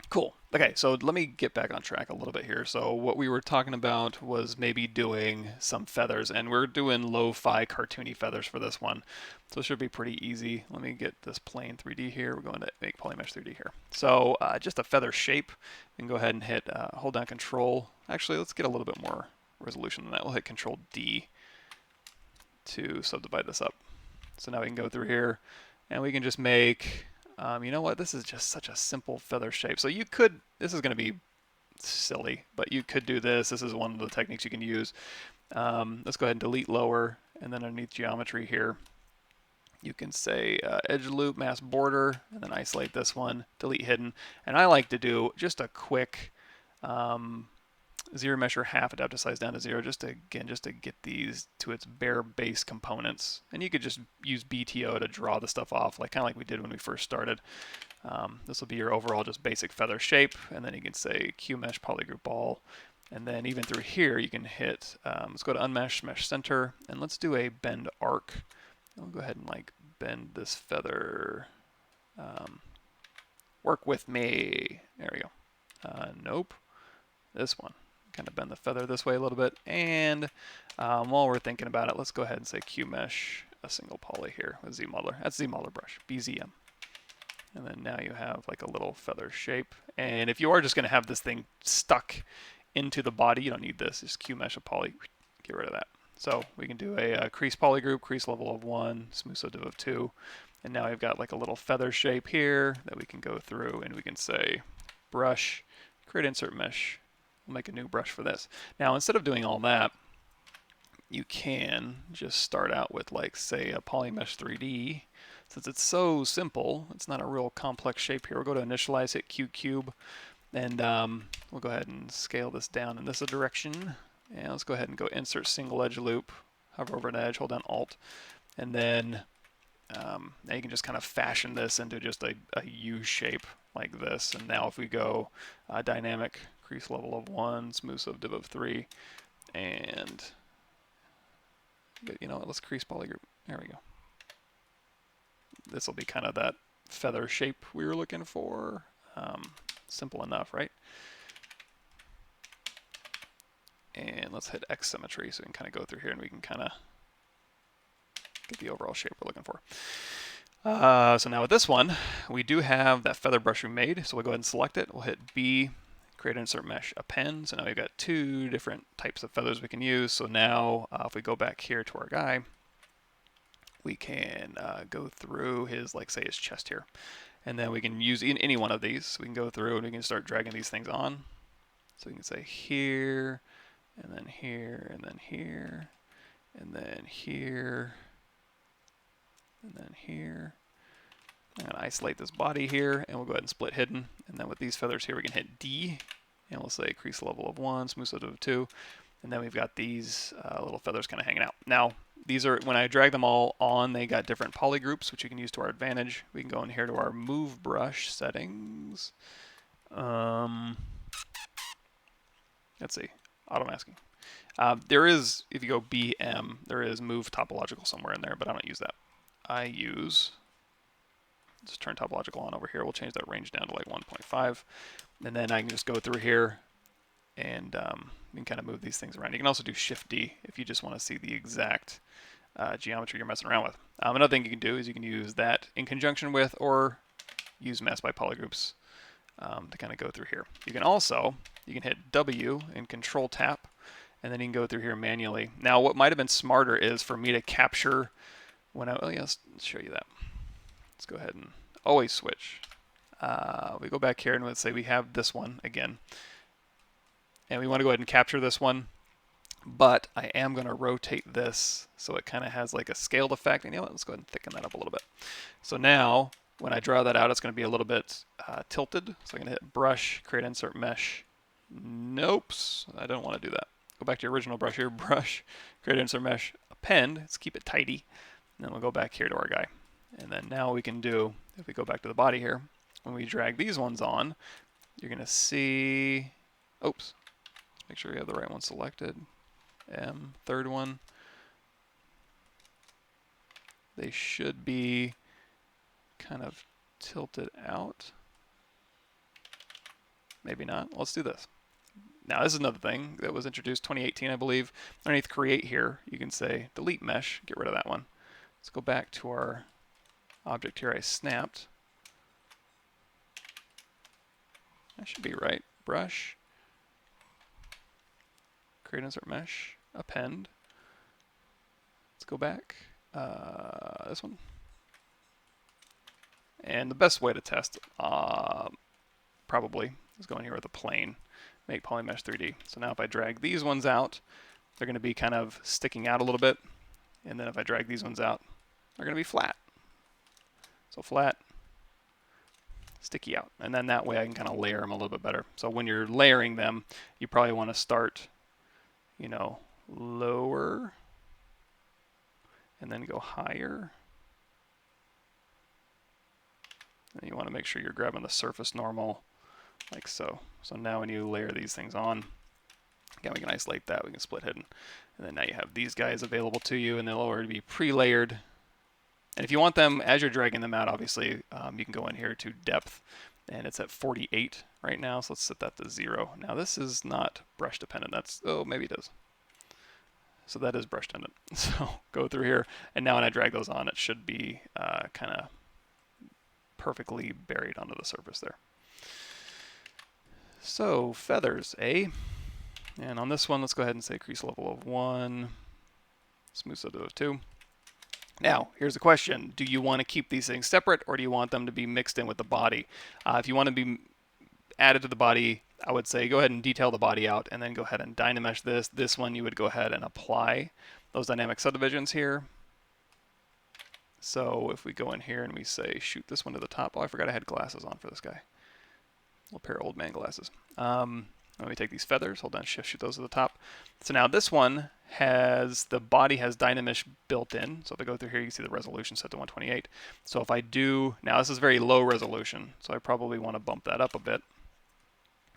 Cool. Okay, so let me get back on track a little bit here. So what we were talking about was maybe doing some feathers, and we're doing lo-fi cartoony feathers for this one. So it should be pretty easy. Let me get this plane 3D here. We're going to make polymesh 3D here. So just a feather shape. You can go ahead and hit, hold down Control. Actually, let's get a little bit more resolution than that. We'll hit Control D to subdivide this up. So now we can go through here, and we can just make... you know what? This is just such a simple feather shape. So you could, this is going to be silly, but you could do this. This is one of the techniques you can use. Let's go ahead and delete lower, and then underneath geometry here, you can say edge loop, mask border, and then isolate this one, delete hidden. And I like to do just a quick zero measure half adaptive size down to 0, just to get these to its bare base components. And you could just use BTO to draw the stuff off, like kind of like we did when we first started. This will be your overall just basic feather shape, and then you can say QMesh polygroup all, and then even through here you can hit. Let's go to unmesh, mesh center, and let's do a bend arc. I'll go ahead and like bend this feather. Work with me. There we go. Nope. This one. Kind of bend the feather this way a little bit, and while we're thinking about it, let's go ahead and say QMesh a single poly here with ZModeler. That's ZModeler brush, BZM. And then now you have like a little feather shape. And if you are just going to have this thing stuck into the body, you don't need this. Just QMesh a poly, get rid of that. So we can do a crease poly group, crease level of 1, smooth so div of 2, and now we've got like a little feather shape here that we can go through, and we can say brush, create insert mesh. We'll make a new brush for this. Now, instead of doing all that, you can just start out with, like, say, a polymesh 3D. Since it's so simple, it's not a real complex shape here. We'll go to initialize, hit Q cube, and we'll go ahead and scale this down in this direction. And let's go ahead and go insert single edge loop, hover over an edge, hold down Alt, and then now you can just kind of fashion this into just a U shape like this. And now if we go dynamic, crease level of 1, smooth so div of 3, and you know what, let's crease polygroup. There we go. This will be kind of that feather shape we were looking for. Simple enough, right? And let's hit X symmetry so we can kind of go through here and we can kind of get the overall shape we're looking for. So now with this one, we do have that feather brush we made, so we'll go ahead and select it. We'll hit B, create insert mesh append. So now we've got 2 different types of feathers we can use. So now if we go back here to our guy, we can go through his, like say his chest here. And then we can use any one of these. We can go through and we can start dragging these things on. So we can say here, and then here, and then here, and then here, and then here. I'm going to isolate this body here, and we'll go ahead and split hidden. And then with these feathers here, we can hit D, and we'll say crease level of 1, smooth so div of 2. And then we've got these little feathers kind of hanging out. Now, these are, when I drag them all on, they got different poly groups, which we can use to our advantage. We can go in here to our move brush settings. Let's see, auto masking. There is, if you go BM, there is move topological somewhere in there, but I don't use that. I use, just turn topological on over here. We'll change that range down to like 1.5. And then I can just go through here and you can kind of move these things around. You can also do Shift D if you just want to see the exact geometry you're messing around with. Another thing you can do is you can use that in conjunction with, or use mask by polygroups to kind of go through here. You can hit W and Control Tap, and then you can go through here manually. Now, what might have been smarter is for me to capture when I, let's show you that. Let's go ahead and always switch. We go back here and let's say we have this one again. And we want to go ahead and capture this one. But I am going to rotate this so it kind of has like a scaled effect. And you know what? Let's go ahead and thicken that up a little bit. So now, when I draw that out, it's going to be a little bit tilted. So I'm going to hit Brush, Create Insert Mesh. Nope, I don't want to do that. Go back to your original brush here. Brush, Create Insert Mesh, Append. Let's keep it tidy. And then we'll go back here to our guy. And then now we can do, if we go back to the body here, when we drag these ones on, you're going to see, oops, make sure you have the right one selected. Third one. They should be kind of tilted out. Maybe not. Let's do this. Now this is another thing that was introduced 2018, I believe. Underneath Create here, you can say Delete Mesh, get rid of that one. Let's go back to our object here I snapped. That should be right. Brush, Create Insert Mesh, Append. Let's go back. This one. And the best way to test probably is going here with a plane. Make Polymesh 3D. So now if I drag these ones out, they're going to be kind of sticking out a little bit. And then if I drag these ones out, they're going to be flat. So flat, sticky out. And then that way I can kind of layer them a little bit better. So when you're layering them, you probably want to start, you know, lower and then go higher. And you want to make sure you're grabbing the surface normal like so. So now when you layer these things on, again, we can isolate that, we can split hidden. And then now you have these guys available to you, and they'll already be pre-layered. And if you want them, as you're dragging them out, obviously, you can go in here to depth, and it's at 48 right now, so let's set that to 0. Now this is not brush dependent, that's, oh, maybe it is. So that is brush dependent. So go through here, and now when I drag those on, it should be kind of perfectly buried onto the surface there. So feathers, eh? And on this one, let's go ahead and say crease level of 1, smooth subdiv of 2. Now, here's the question. Do you want to keep these things separate, or do you want them to be mixed in with the body? If you want to be added to the body, I would say go ahead and detail the body out, and then go ahead and dynamesh this. This one, you would go ahead and apply those dynamic subdivisions here. So if we go in here and we say shoot this one to the top. Oh, I forgot I had glasses on for this guy. A little pair of old man glasses. Let me take these feathers, hold down shift, shoot those to the top. So now this one has, the body has dynamesh built in. So if I go through here, you can see the resolution set to 128. So if I do, now this is very low resolution, so I probably want to bump that up a bit.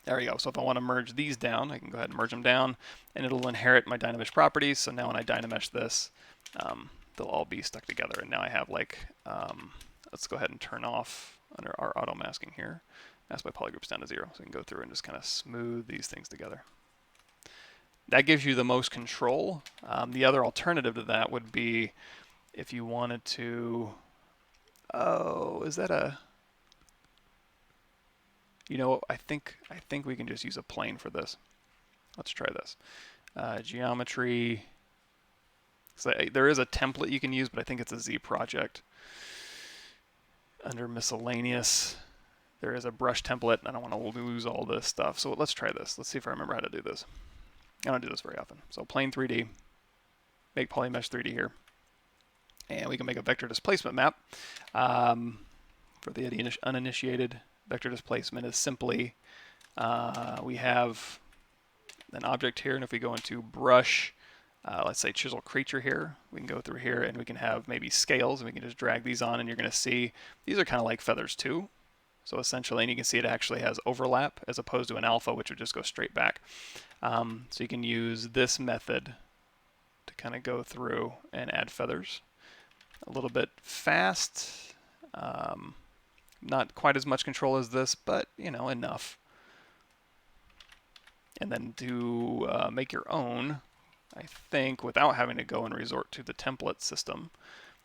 There we go. So if I want to merge these down, I can go ahead and merge them down, and it'll inherit my dynamesh properties. So now when I dynamesh this, they'll all be stuck together. And now I have like, let's go ahead and turn off under our auto masking here. Mask by polygroups down to 0. So we can go through and just kind of smooth these things together. That gives you the most control. The other alternative to that would be if you wanted to, oh, is that a, you know, I think we can just use a plane for this. Let's try this. Geometry. So there is a template you can use, but I think it's a Z project. Under miscellaneous, there is a brush template. I don't want to lose all this stuff. So let's try this. Let's see if I remember how to do this. I don't do this very often. So plane 3D, make Polymesh 3D here. And we can make a vector displacement map. For the uninitiated, vector displacement is simply, we have an object here, and if we go into brush, let's say chisel creature here, we can go through here and we can have maybe scales, and we can just drag these on, and you're going to see these are kind of like feathers too. So essentially, and you can see it actually has overlap as opposed to an alpha, which would just go straight back. So you can use this method to kind of go through and add feathers. A little bit fast, not quite as much control as this, but you know, enough. And then to make your own, I think, without having to go and resort to the template system,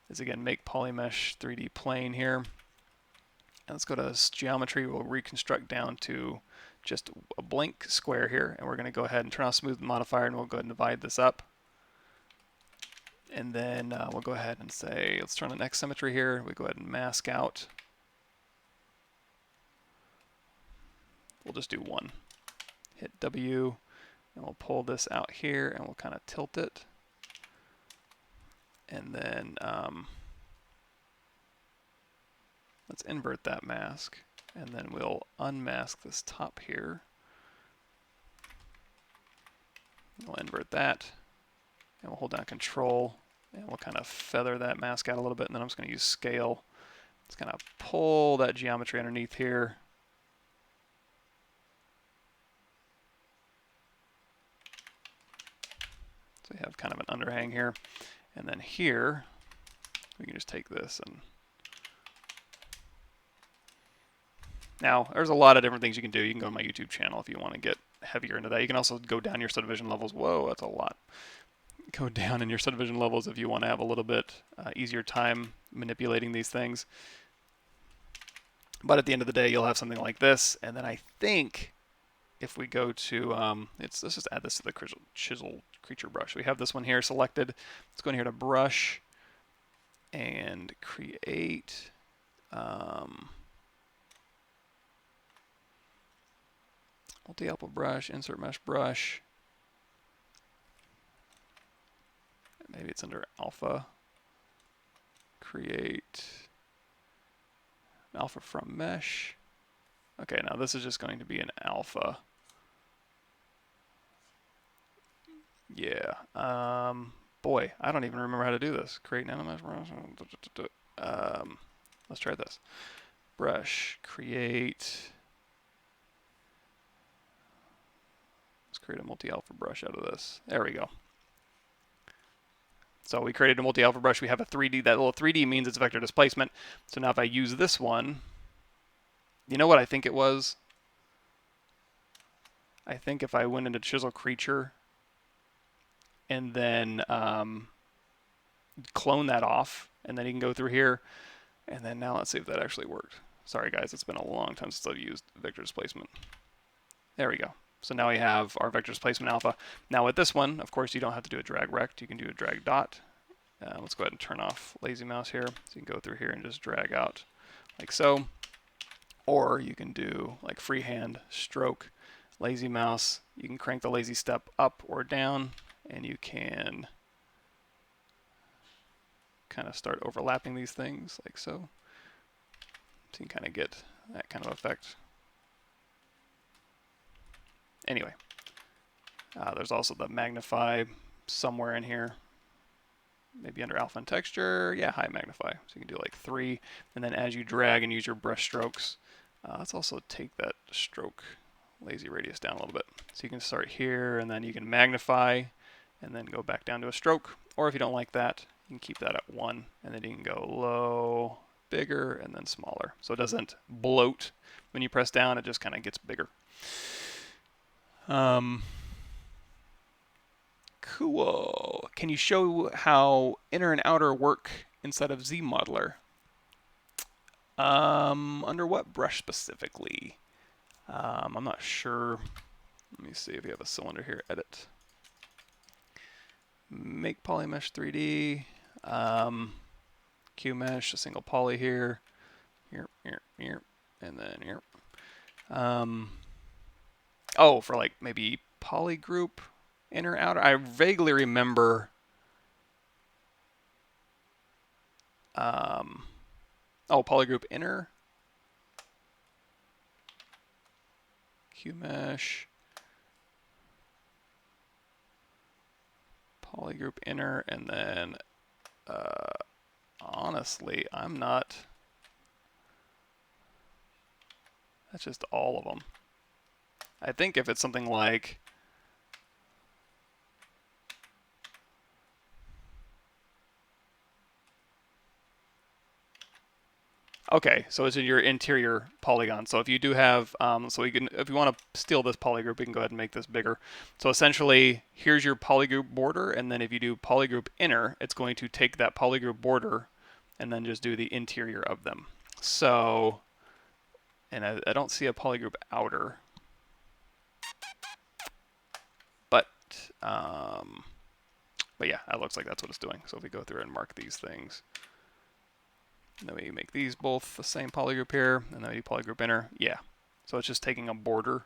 is again make Polymesh 3D plane here. And let's go to geometry. We'll reconstruct down to just a blank square here, and we're going to go ahead and turn off smooth modifier, and we'll go ahead and divide this up. And then we'll go ahead and say, let's turn on X symmetry here. We go ahead and mask out. We'll just do 1. Hit W, and we'll pull this out here, and we'll kind of tilt it. And then let's invert that mask, and then we'll unmask this top here. We'll invert that, and we'll hold down Control, and we'll kind of feather that mask out a little bit, and then I'm just going to use Scale. Let's kind of pull that geometry underneath here. So we have kind of an underhang here. And then here, we can just take this and... Now, there's a lot of different things you can do. You can go to my YouTube channel if you want to get heavier into that. You can also go down your subdivision levels. Whoa, that's a lot. Go down in your subdivision levels if you want to have a little bit easier time manipulating these things. But at the end of the day, you'll have something like this. And then I think if we go to, let's just add this to the chisel creature brush. We have this one here selected. Let's go in here to brush and create. Multi-alpha brush, insert mesh brush. Maybe it's under alpha. Create alpha from mesh. Okay, now this is just going to be an alpha. Yeah. Boy, I don't even remember how to do this. Create nanomesh brush. Let's try this. Brush, create. Create a multi-alpha brush out of this. There we go. So we created a multi-alpha brush. We have a 3D. That little 3D means it's vector displacement. So now if I use this one, you know what I think it was? I think if I went into chisel creature and then clone that off, and then you can go through here, and then now let's see if that actually worked. Sorry guys, it's been a long time since I've used vector displacement. There we go. So now we have our vector displacement alpha. Now with this one, of course, you don't have to do a drag rect. You can do a drag dot. Let's go ahead and turn off lazy mouse here. So you can go through here and just drag out like so. Or you can do like freehand stroke, lazy mouse. You can crank the lazy step up or down, and you can kind of start overlapping these things like so. So you can kind of get that kind of effect. Anyway, there's also the magnify somewhere in here, maybe under alpha and texture. Yeah, high magnify. So you can do like 3, and then as you drag and use your brush strokes, let's also take that stroke lazy radius down a little bit. So you can start here, and then you can magnify, and then go back down to a stroke. Or if you don't like that, you can keep that at 1, and then you can go low, bigger, and then smaller. So it doesn't bloat when you press down, it just kind of gets bigger. Cool. Can you show how inner and outer work inside of ZModeler? Under what brush specifically? I'm not sure. Let me see if we have a cylinder here. Edit. Make polymesh 3D. QMesh, a single poly here. Here, and then here. Oh, for like maybe polygroup, inner, outer. I vaguely remember. Oh, polygroup inner. QMesh. Polygroup inner, and then honestly, I'm not. That's just all of them. I think if it's something like okay, so it's in your interior polygon. So if you do have, so you can, if you want to steal this polygroup, we can go ahead and make this bigger. So essentially, here's your polygroup border, and then if you do polygroup inner, it's going to take that polygroup border and then just do the interior of them. So And I don't see a polygroup outer. But yeah, it looks like that's what it's doing. So if we go through and mark these things, and then we make these both the same polygroup here, and then we polygroup inner, yeah. So it's just taking a border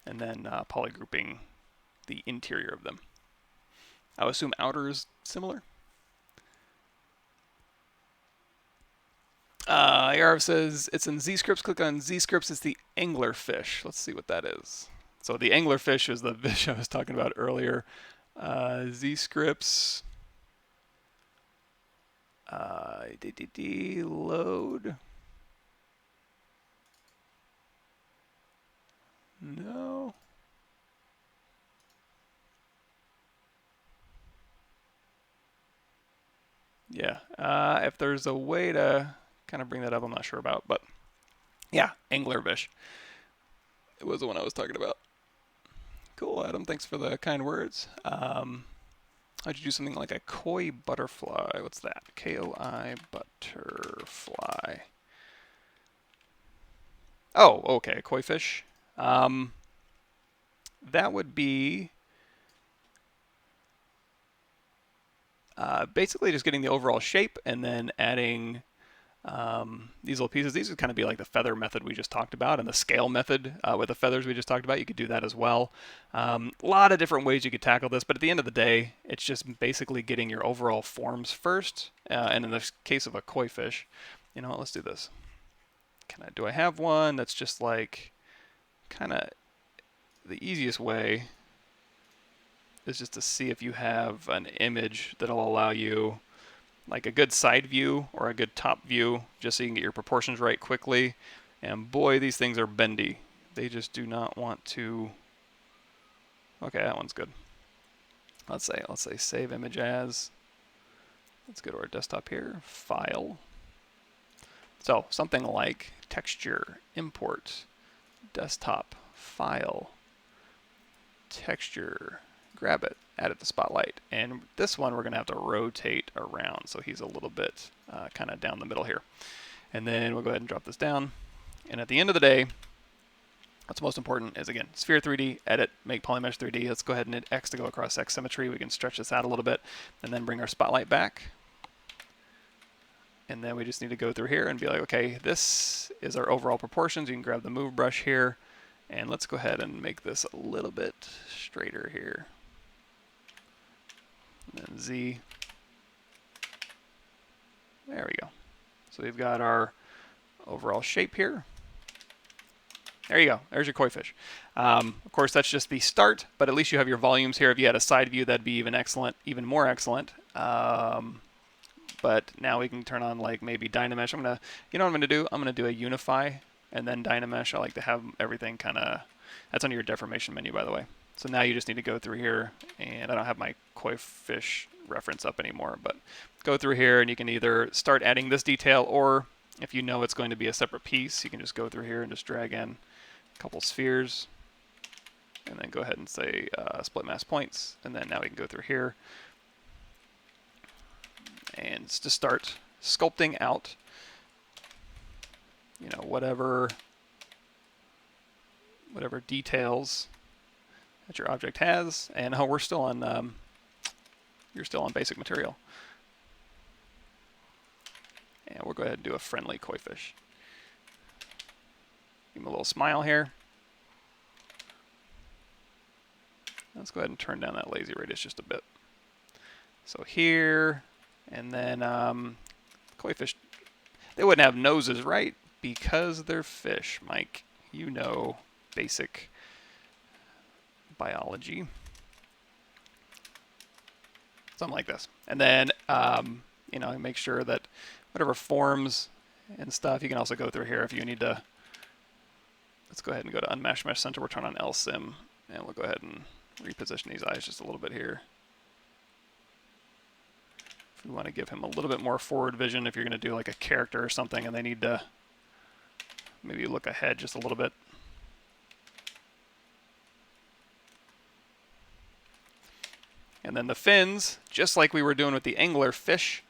and then polygrouping the interior of them. I would assume outer is similar. Yarv says it's in Z-Scripts. Click on Z-Scripts. It's the anglerfish. Let's see what that is. So the anglerfish is the fish I was talking about earlier. Z-Scripts. Load. No. Yeah. If there's a way to kind of bring that up, I'm not sure about. But yeah, anglerfish. It was the one I was talking about. Cool, Adam. Thanks for the kind words. How'd you do something like a koi butterfly? What's that? K-O-I butterfly. Oh, okay, koi fish. That would be basically just getting the overall shape and then adding these little pieces. These would kind of be like the feather method we just talked about, and the scale method with the feathers we just talked about. You could do that as well. A lot of different ways you could tackle this, but at the end of the day, it's just basically getting your overall forms first. And in the case of a koi fish, you know what, let's do this. Do I have one that's just like kind of the easiest way is just to see if you have an image that'll allow you like a good side view or a good top view, just so you can get your proportions right quickly. And boy, these things are bendy. They just do not want to. Okay, that one's good. Let's say save image as. Let's go to our desktop here, file. So something like texture, import, desktop, file, texture, grab it, add it to spotlight. And this one we're going to have to rotate around, so he's a little bit kind of down the middle here. And then we'll go ahead and drop this down. And at the end of the day, what's most important is, again, Sphere 3D, edit, make Polymesh 3D. Let's go ahead and hit X to go across X symmetry. We can stretch this out a little bit and then bring our spotlight back. And then we just need to go through here and be like, okay, this is our overall proportions. You can grab the move brush here, and let's go ahead and make this a little bit straighter here. And then Z. There we go. So we've got our overall shape here. There you go. There's your koi fish. Of course, that's just the start, but at least you have your volumes here. If you had a side view, that'd be even excellent, even more excellent. But now we can turn on like maybe Dynamesh. You know what I'm gonna do? I'm gonna do a unify and then Dynamesh. I like to have everything kind of. That's under your deformation menu, by the way. So now you just need to go through here, and I don't have my koi fish reference up anymore, but go through here and you can either start adding this detail, or if you know it's going to be a separate piece, you can just go through here and just drag in a couple spheres, and then go ahead and say split mass points, and then now we can go through here and just start sculpting out, you know, whatever details that your object has. And we're still on you're still on basic material, and we'll go ahead and do a friendly koi fish. Give him a little smile here. Let's go ahead and turn down that lazy radius just a bit. So here, and then koi fish, they wouldn't have noses, right? Because they're fish, Mike. You know basic biology. Something like this. And then, you know, make sure that whatever forms and stuff, you can also go through here if you need to. Let's go ahead and go to Unmesh Mesh Center. We'll turn on LSim, and we'll go ahead and reposition these eyes just a little bit here. If we want to give him a little bit more forward vision, if you're going to do like a character or something and they need to maybe look ahead just a little bit. And then the fins, just like we were doing with the angler fish,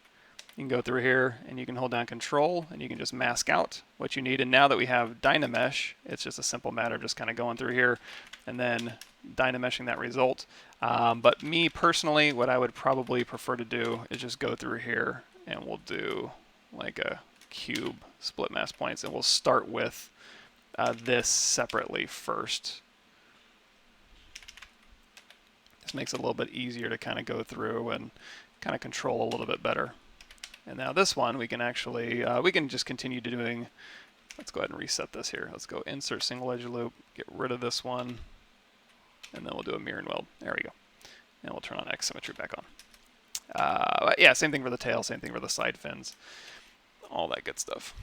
You can go through here and you can hold down Control and you can just mask out what you need. And now that we have Dynamesh, it's just a simple matter of just kind of going through here and then Dynameshing that result. But me personally, what I would probably prefer to do is just go through here and we'll do like a cube split mask points, and we'll start with this separately first. This makes it a little bit easier to kind of go through and kind of control a little bit better. And now this one, we can actually, we can just continue to doing, let's go ahead and reset this here. Let's go insert single edge loop, get rid of this one, and then we'll do a mirror and weld. There we go. And we'll turn on X symmetry back on. Yeah, same thing for the tail, same thing for the side fins, all that good stuff.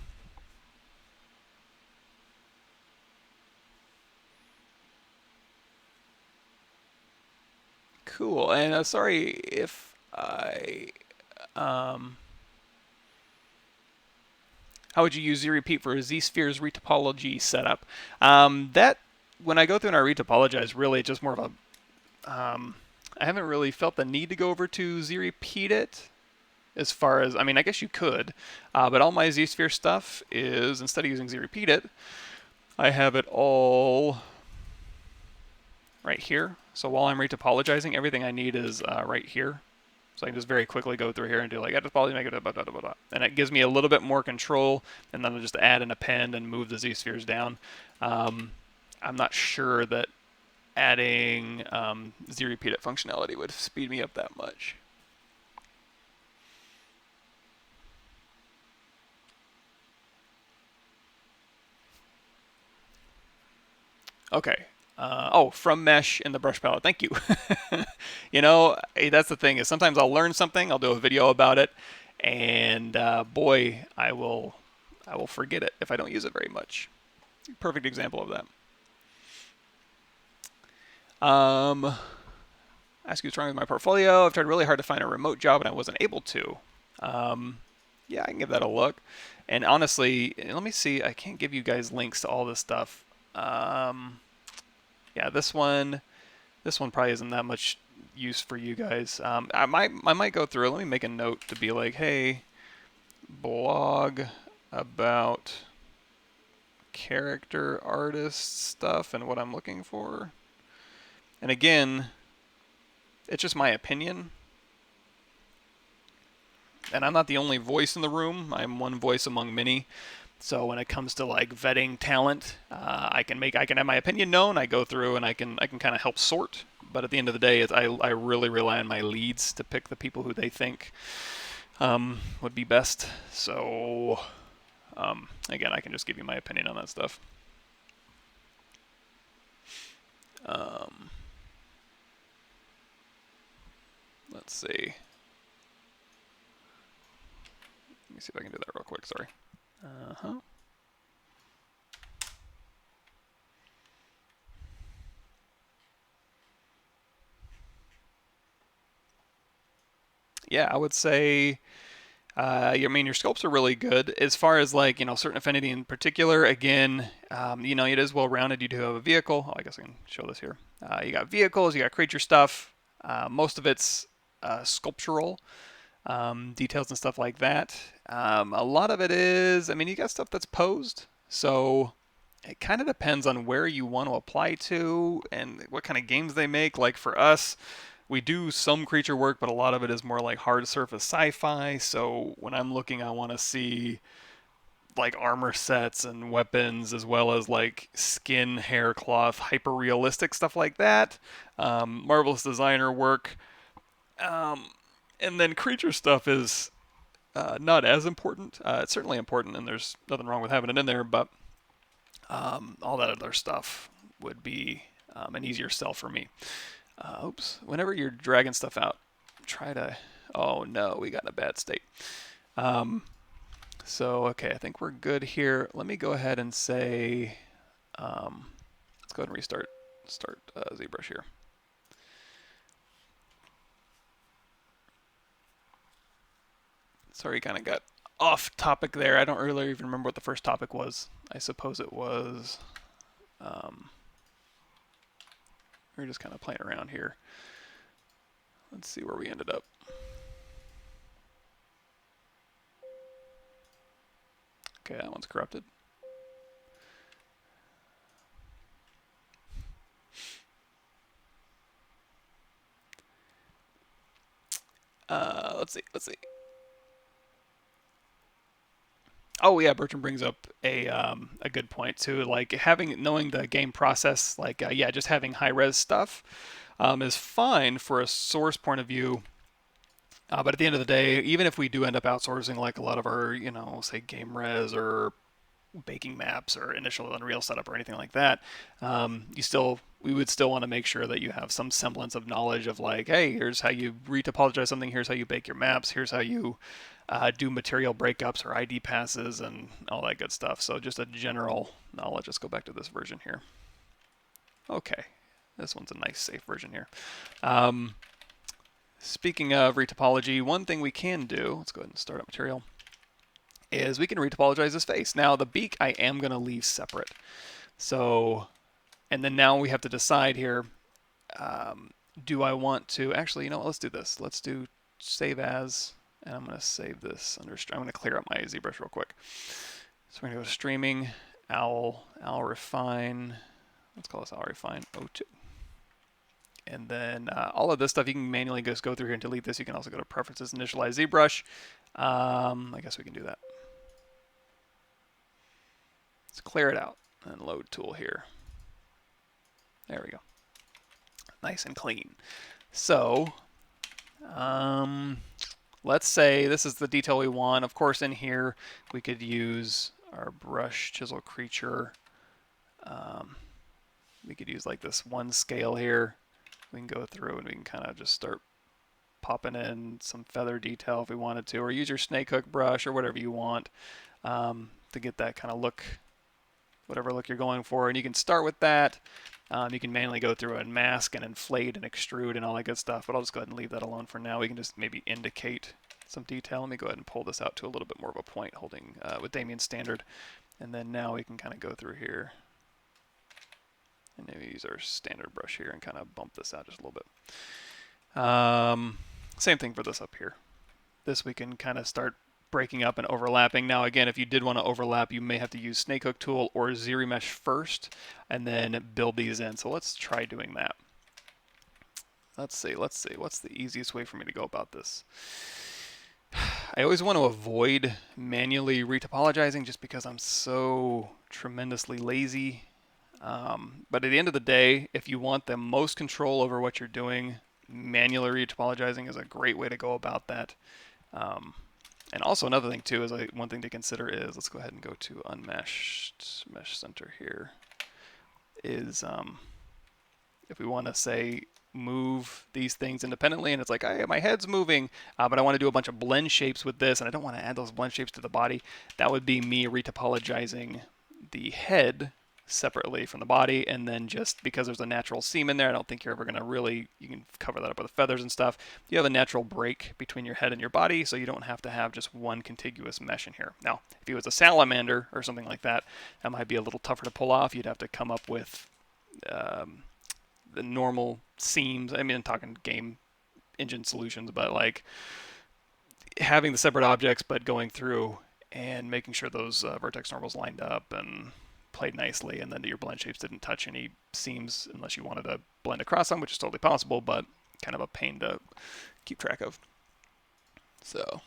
Cool, and sorry if I, how would you use Z-Repeat for a Z-Spheres retopology setup? That, when I go through and I retopologize, really it's just more of a, I haven't really felt the need to go over to Z-Repeat it, as far as, I mean, I guess you could, but all my Z-Sphere stuff is, instead of using Z-Repeat it, I have it all right here. So while I'm retopologizing, everything I need is right here. So I can just very quickly go through here and do like edit topology, make it blah, blah, blah, blah. And it gives me a little bit more control, and then I'll just add and append and move the Z-spheres down. I'm not sure that adding Z-repeat it functionality would speed me up that much. Okay. Oh, from mesh in the brush palette. Thank you. You know, that's the thing, is sometimes I'll learn something, I'll do a video about it, and boy, I will forget it if I don't use it very much. Perfect example of that. Ask you what's wrong with my portfolio. I've tried really hard to find a remote job and I wasn't able to. Yeah, I can give that a look. And honestly, let me see. I can't give you guys links to all this stuff. Yeah, this one probably isn't that much use for you guys. I might go through. Let me make a note to be like, hey, blog about character artist stuff and what I'm looking for. And again, it's just my opinion. And I'm not the only voice in the room. I'm one voice among many. So when it comes to like vetting talent, I can have my opinion known. I go through and I can kind of help sort. But at the end of the day, I really rely on my leads to pick the people who they think would be best. So again, I can just give you my opinion on that stuff. Let's see. Let me see if I can do that real quick. Sorry. Yeah, I would say, I mean, your sculpts are really good. As far as like, you know, certain affinity in particular, again, you know, it is well-rounded. You do have a vehicle. Oh, I guess I can show this here. You got vehicles, you got creature stuff. Most of it's sculptural, details and stuff like that. A lot of it is, I mean, you got stuff that's posed. So it kind of depends on where you want to apply to and what kind of games they make. Like for us, we do some creature work, but a lot of it is more like hard surface sci-fi. So when I'm looking, I want to see like armor sets and weapons, as well as like skin, hair, cloth, hyper realistic stuff like that. Marvelous designer work. And then creature stuff is not as important. It's certainly important, and there's nothing wrong with having it in there, but all that other stuff would be an easier sell for me. Oops. Whenever you're dragging stuff out, try to... Oh, no, we got in a bad state. So, okay, I think we're good here. Let me go ahead and say... let's go ahead and restart ZBrush here. Sorry, kind of got off topic there. I don't really even remember what the first topic was. I suppose it was... we were just kind of playing around here. Let's see where we ended up. Okay, that one's corrupted. Let's see. Oh yeah, Bertrand brings up a good point too. Like knowing the game process, like yeah, just having high res stuff is fine for a source point of view. But at the end of the day, even if we do end up outsourcing like a lot of our, say game res or baking maps or initial Unreal setup or anything like that, we would still want to make sure that you have some semblance of knowledge of like, hey, here's how you retopologize something, here's how you bake your maps, here's how you do material breakups or ID passes and all that good stuff. So just a general knowledge. Let's go back to this version here. Okay, this one's a nice safe version here. Speaking of retopology, one thing we can do, let's go ahead and start up material, is we can retopologize this face. Now the beak I am going to leave separate. So, and then now we have to decide here, do I want to, actually, let's do this. Let's do save as, and I'm going to save this under, I'm going to clear up my ZBrush real quick. So we're going to go to streaming, Owl Refine, let's call this Owl Refine 02. And then all of this stuff, you can manually just go through here and delete this. You can also go to Preferences, Initialize ZBrush. I guess we can do that. Let's clear it out and load tool here. There we go. Nice and clean. So, let's say this is the detail we want. Of course, in here, we could use our brush chisel creature. We could use like this one scale here. We can go through and we can kind of just start popping in some feather detail if we wanted to, or use your snake hook brush or whatever you want to get that kind of look, whatever look you're going for. And you can start with that. You can manually go through and mask and inflate and extrude and all that good stuff, but I'll just go ahead and leave that alone for now. We can just maybe indicate some detail. Let me go ahead and pull this out to a little bit more of a point, holding with Damien's standard. And then now we can kind of go through here and maybe use our standard brush here and kind of bump this out just a little bit. Same thing for this up here. This we can kind of start breaking up and overlapping. Now again, if you did want to overlap, you may have to use snake hook tool or ZRemesh first and then build these in. So let's try doing that. Let's see, what's the easiest way for me to go about this? I always want to avoid manually retopologizing just because I'm so tremendously lazy. But at the end of the day, if you want the most control over what you're doing, manually retopologizing is a great way to go about that. And also another thing too is one thing to consider is, let's go ahead and go to unmeshed mesh center here, is if we want to say move these things independently and it's like, hey, my head's moving, but I want to do a bunch of blend shapes with this and I don't want to add those blend shapes to the body, that would be me retopologizing the head separately from the body, and then just because there's a natural seam in there, I don't think you're ever going to really, you can cover that up with feathers and stuff. You have a natural break between your head and your body, so you don't have to have just one contiguous mesh in here. Now, if he was a salamander or something like that, that might be a little tougher to pull off. You'd have to come up with the normal seams. I mean, I'm talking game engine solutions, but like having the separate objects, but going through and making sure those vertex normals lined up and played nicely, and then your blend shapes didn't touch any seams unless you wanted to blend across them, which is totally possible, but kind of a pain to keep track of. So,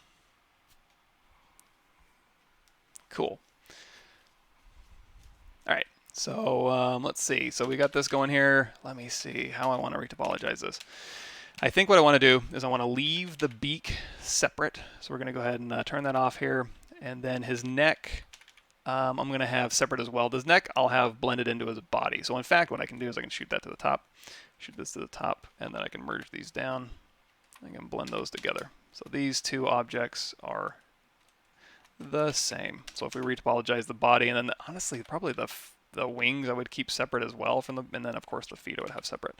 cool. All right, so let's see. So we got this going here. Let me see how I want to retopologize this. I think what I want to do is I want to leave the beak separate. So we're going to go ahead and turn that off here, and then his neck, I'm going to have separate as well. This neck I'll have blended into his body. So in fact, what I can do is I can shoot that to the top, shoot this to the top, and then I can merge these down. I can blend those together. So these two objects are the same. So if we retopologize the body, and then honestly, probably the wings I would keep separate as well from the, and then of course the feet I would have separate.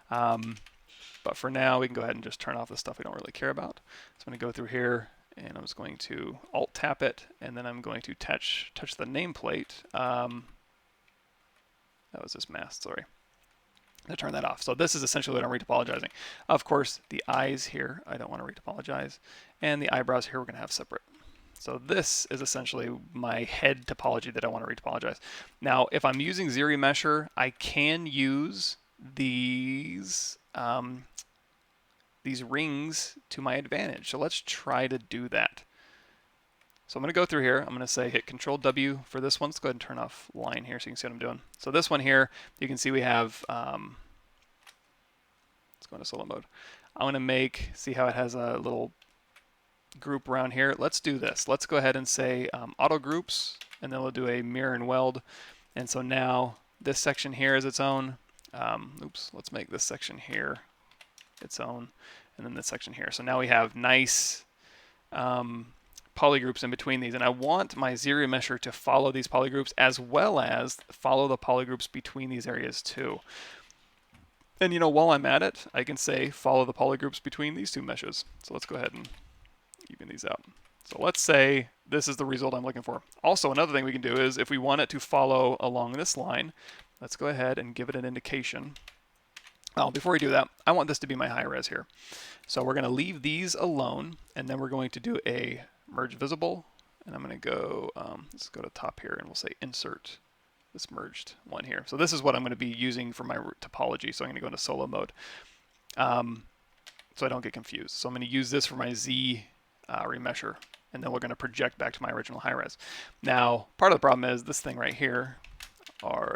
But for now, we can go ahead and just turn off the stuff we don't really care about. So I'm going to go through here, and I'm just going to Alt tap it, and then I'm going to touch the nameplate. That was this mask, sorry. To turn that off. So this is essentially what I'm retopologizing. Of course, the eyes here, I don't want to retopologize, and the eyebrows here we're going to have separate. So this is essentially my head topology that I want to retopologize. Now, if I'm using ZRemesher, I can use these rings to my advantage. So let's try to do that. So I'm going to go through here. I'm going to say hit Control W for this one. Let's go ahead and turn off line here so you can see what I'm doing. So this one here, you can see we have, let's go into solo mode. I'm going to see how it has a little group around here. Let's do this. Let's go ahead and say auto groups, and then we'll do a mirror and weld. And so now this section here is its own. Let's make this section here its own, and then this section here. So now we have nice polygroups in between these, and I want my ZRemesher to follow these polygroups as well as follow the polygroups between these areas too. And you know, while I'm at it, I can say follow the polygroups between these two meshes. So let's go ahead and even these out. So let's say this is the result I'm looking for. Also, another thing we can do is if we want it to follow along this line, let's go ahead and give it an indication. Oh, before we do that, I want this to be my high res here. So we're going to leave these alone, and then we're going to do a merge visible, and I'm going to go, let's go to top here, and we'll say insert this merged one here. So this is what I'm going to be using for my topology, so I'm going to go into solo mode, so I don't get confused. So I'm going to use this for my Z remesher, and then we're going to project back to my original high res. Now, part of the problem is this thing right here,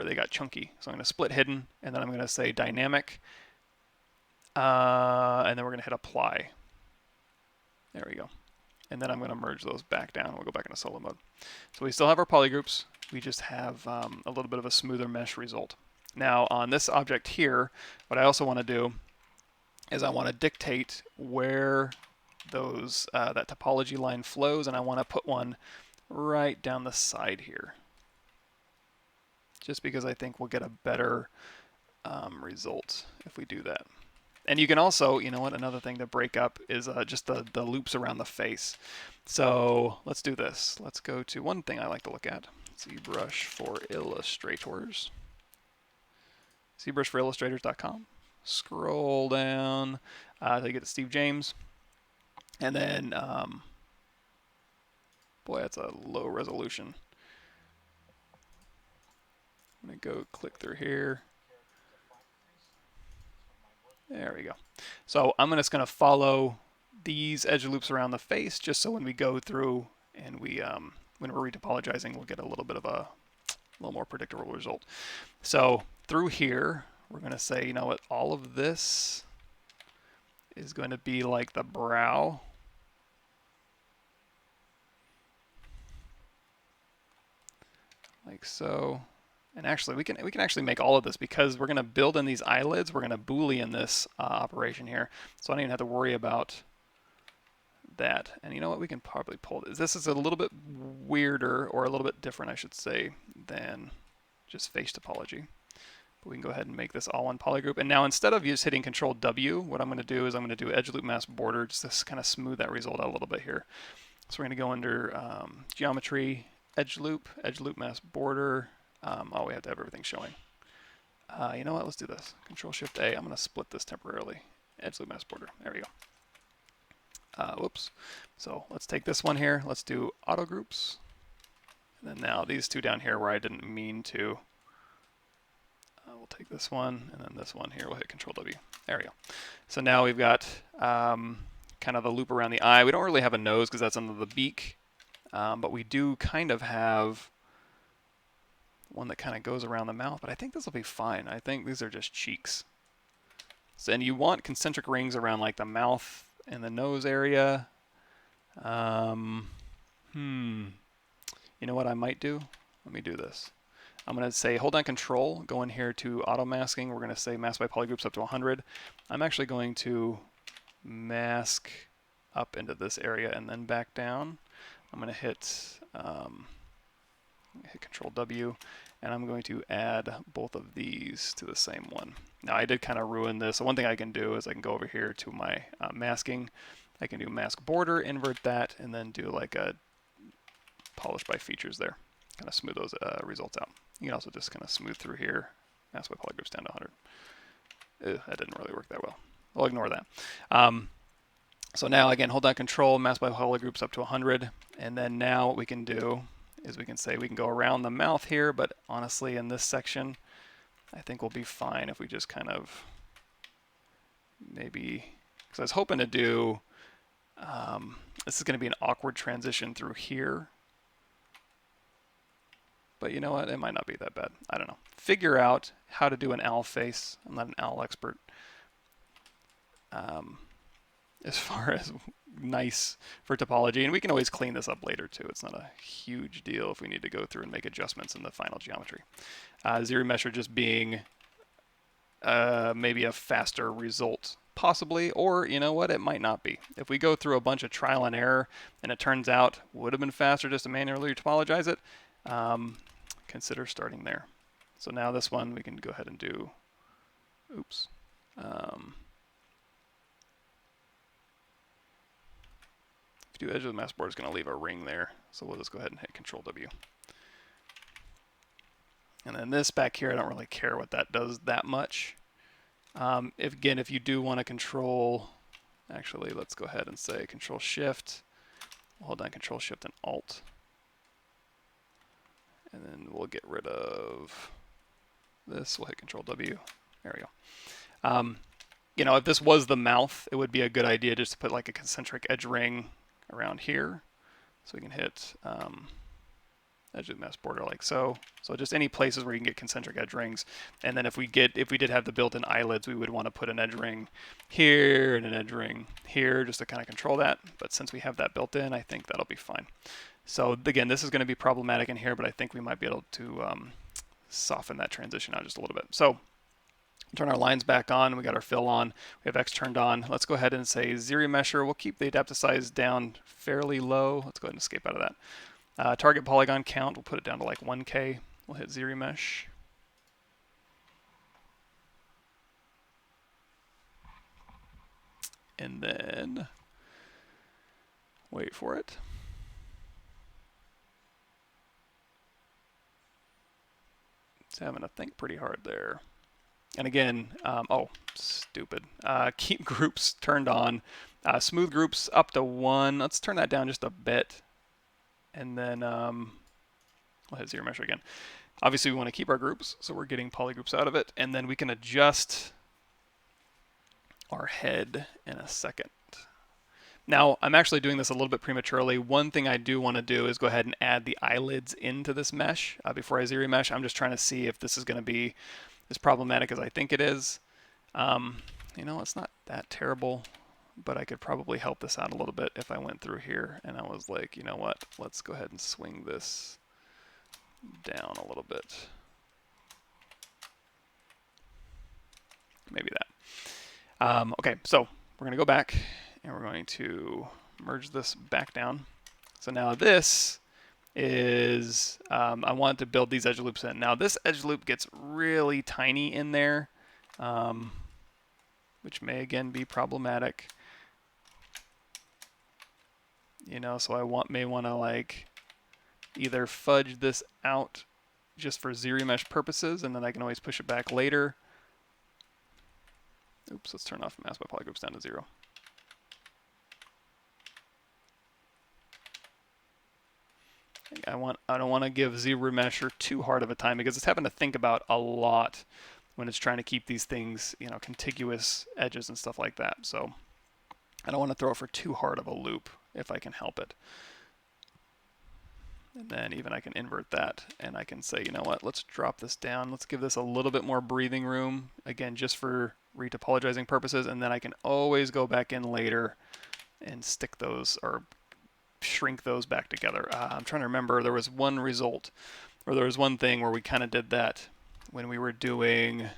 they got chunky. So I'm going to split hidden, and then I'm going to say dynamic, and then we're going to hit apply. There we go. And then I'm going to merge those back down. We'll go back into solo mode. So we still have our polygroups. We just have a little bit of a smoother mesh result. Now on this object here, what I also want to do is I want to dictate where those that topology line flows, and I want to put one right down the side here, just because I think we'll get a better result if we do that. And you can also, you know what, another thing to break up is just the loops around the face. So let's do this. Let's go to one thing I like to look at, ZBrush for Illustrators. ZBrushForIllustrators.com. Scroll down till you get to Steve James. And then, boy, that's a low resolution. I'm going to go click through here. There we go. So I'm just going to follow these edge loops around the face, just so when we go through and when we're retopologizing, we'll get a little bit of a little more predictable result. So through here, we're going to say, you know what, all of this is going to be like the brow. Like so. And actually, we can actually make all of this, because we're going to build in these eyelids. We're going to Boolean this operation here, so I don't even have to worry about that. And you know what? We can probably pull this. This is a little bit weirder, or a little bit different, I should say, than just face topology. But we can go ahead and make this all one polygroup. And now instead of just hitting Control W, what I'm going to do is I'm going to do edge loop mask border, just to kind of smooth that result out a little bit here. So we're going to go under geometry, edge loop mask border. Oh, we have to have everything showing. You know what? Let's do this. Control Shift A. I'm going to split this temporarily. Edge loop mask border. There we go. Whoops. So let's take this one here. Let's do auto groups. And then now these two down here where I didn't mean to. We'll take this one, and then this one here. We'll hit Control W. There we go. So now we've got kind of the loop around the eye. We don't really have a nose because that's under the beak, but we do kind of have one that kind of goes around the mouth, but I think this will be fine. I think these are just cheeks. So, and you want concentric rings around like the mouth and the nose area. You know what I might do? Let me do this. I'm going to say hold down Control, go in here to auto masking. We're going to say mask by polygroups up to 100. I'm actually going to mask up into this area and then back down. I'm going to hit Control W, and I'm going to add both of these to the same one. Now I did kind of ruin this, so one thing I can do is I can go over here to my masking. I can do mask border, invert that, and then do like a polish by features there. Kind of smooth those results out. You can also just kind of smooth through here, mask by polygroups down to 100. That didn't really work that well. I'll ignore that. So now again, hold down Control, mask by polygroups up to 100, and then now what we can do is we can say we can go around the mouth here, but honestly in this section, I think we'll be fine if we just kind of maybe, because I was hoping to do, this is going to be an awkward transition through here. But you know what? It might not be that bad. I don't know. Figure out how to do an owl face. I'm not an owl expert. As far as nice for topology, and we can always clean this up later too. It's not a huge deal if we need to go through and make adjustments in the final geometry. Zero mesher just being maybe a faster result, possibly, or you know what, it might not be. If we go through a bunch of trial and error and it turns out would have been faster just to manually topologize it, consider starting there. So now this one we can go ahead and do, oops. If you do edge of the mask board, it's going to leave a ring there. So we'll just go ahead and hit Control W. And then this back here, I don't really care what that does that much. If you do want to control, actually, let's go ahead and say Control Shift. We'll hold down Control Shift and Alt. And then we'll get rid of this. We'll hit Control W. There we go. You know, if this was the mouth, it would be a good idea just to put like a concentric edge ring around here. So we can hit edge of the mask border like so. So just any places where you can get concentric edge rings. And then if we did have the built-in eyelids, we would want to put an edge ring here and an edge ring here just to kind of control that. But since we have that built in, I think that'll be fine. So again, this is going to be problematic in here, but I think we might be able to soften that transition out just a little bit. So turn our lines back on. We got our fill on. We have X turned on. Let's go ahead and say zero mesher. We'll keep the adaptive size down fairly low. Let's go ahead and escape out of that. Target polygon count, we'll put it down to like 1K. We'll hit zero mesh. And then wait for it. It's having to think pretty hard there. And again, oh, stupid. Keep groups turned on. Smooth groups up to 1. Let's turn that down just a bit. And then we'll hit zero mesher again. Obviously, we want to keep our groups, so we're getting polygroups out of it. And then we can adjust our head in a second. Now, I'm actually doing this a little bit prematurely. One thing I do want to do is go ahead and add the eyelids into this mesh before I zero mesh. I'm just trying to see if this is going to be as problematic as I think it is. You know, it's not that terrible, but I could probably help this out a little bit if I went through here and I was like, you know what, let's go ahead and swing this down a little bit. Maybe that. Okay, so we're going to go back and we're going to merge this back down. So now this is, I want to build these edge loops in. Now this edge loop gets really tiny in there, which may again be problematic. You know, so I may want to like either fudge this out just for zero mesh purposes, and then I can always push it back later. Oops, let's turn off mask by polygroups down to 0. I don't want to give zero mesher too hard of a time because it's having to think about a lot when it's trying to keep these things, you know, contiguous edges and stuff like that. So I don't want to throw it for too hard of a loop if I can help it. And then even I can invert that and I can say, you know what, let's drop this down. Let's give this a little bit more breathing room, again, just for retopologizing purposes. And then I can always go back in later and stick those or shrink those back together. I'm trying to remember, there was one result, or there was one thing where we kind of did that when we were doing,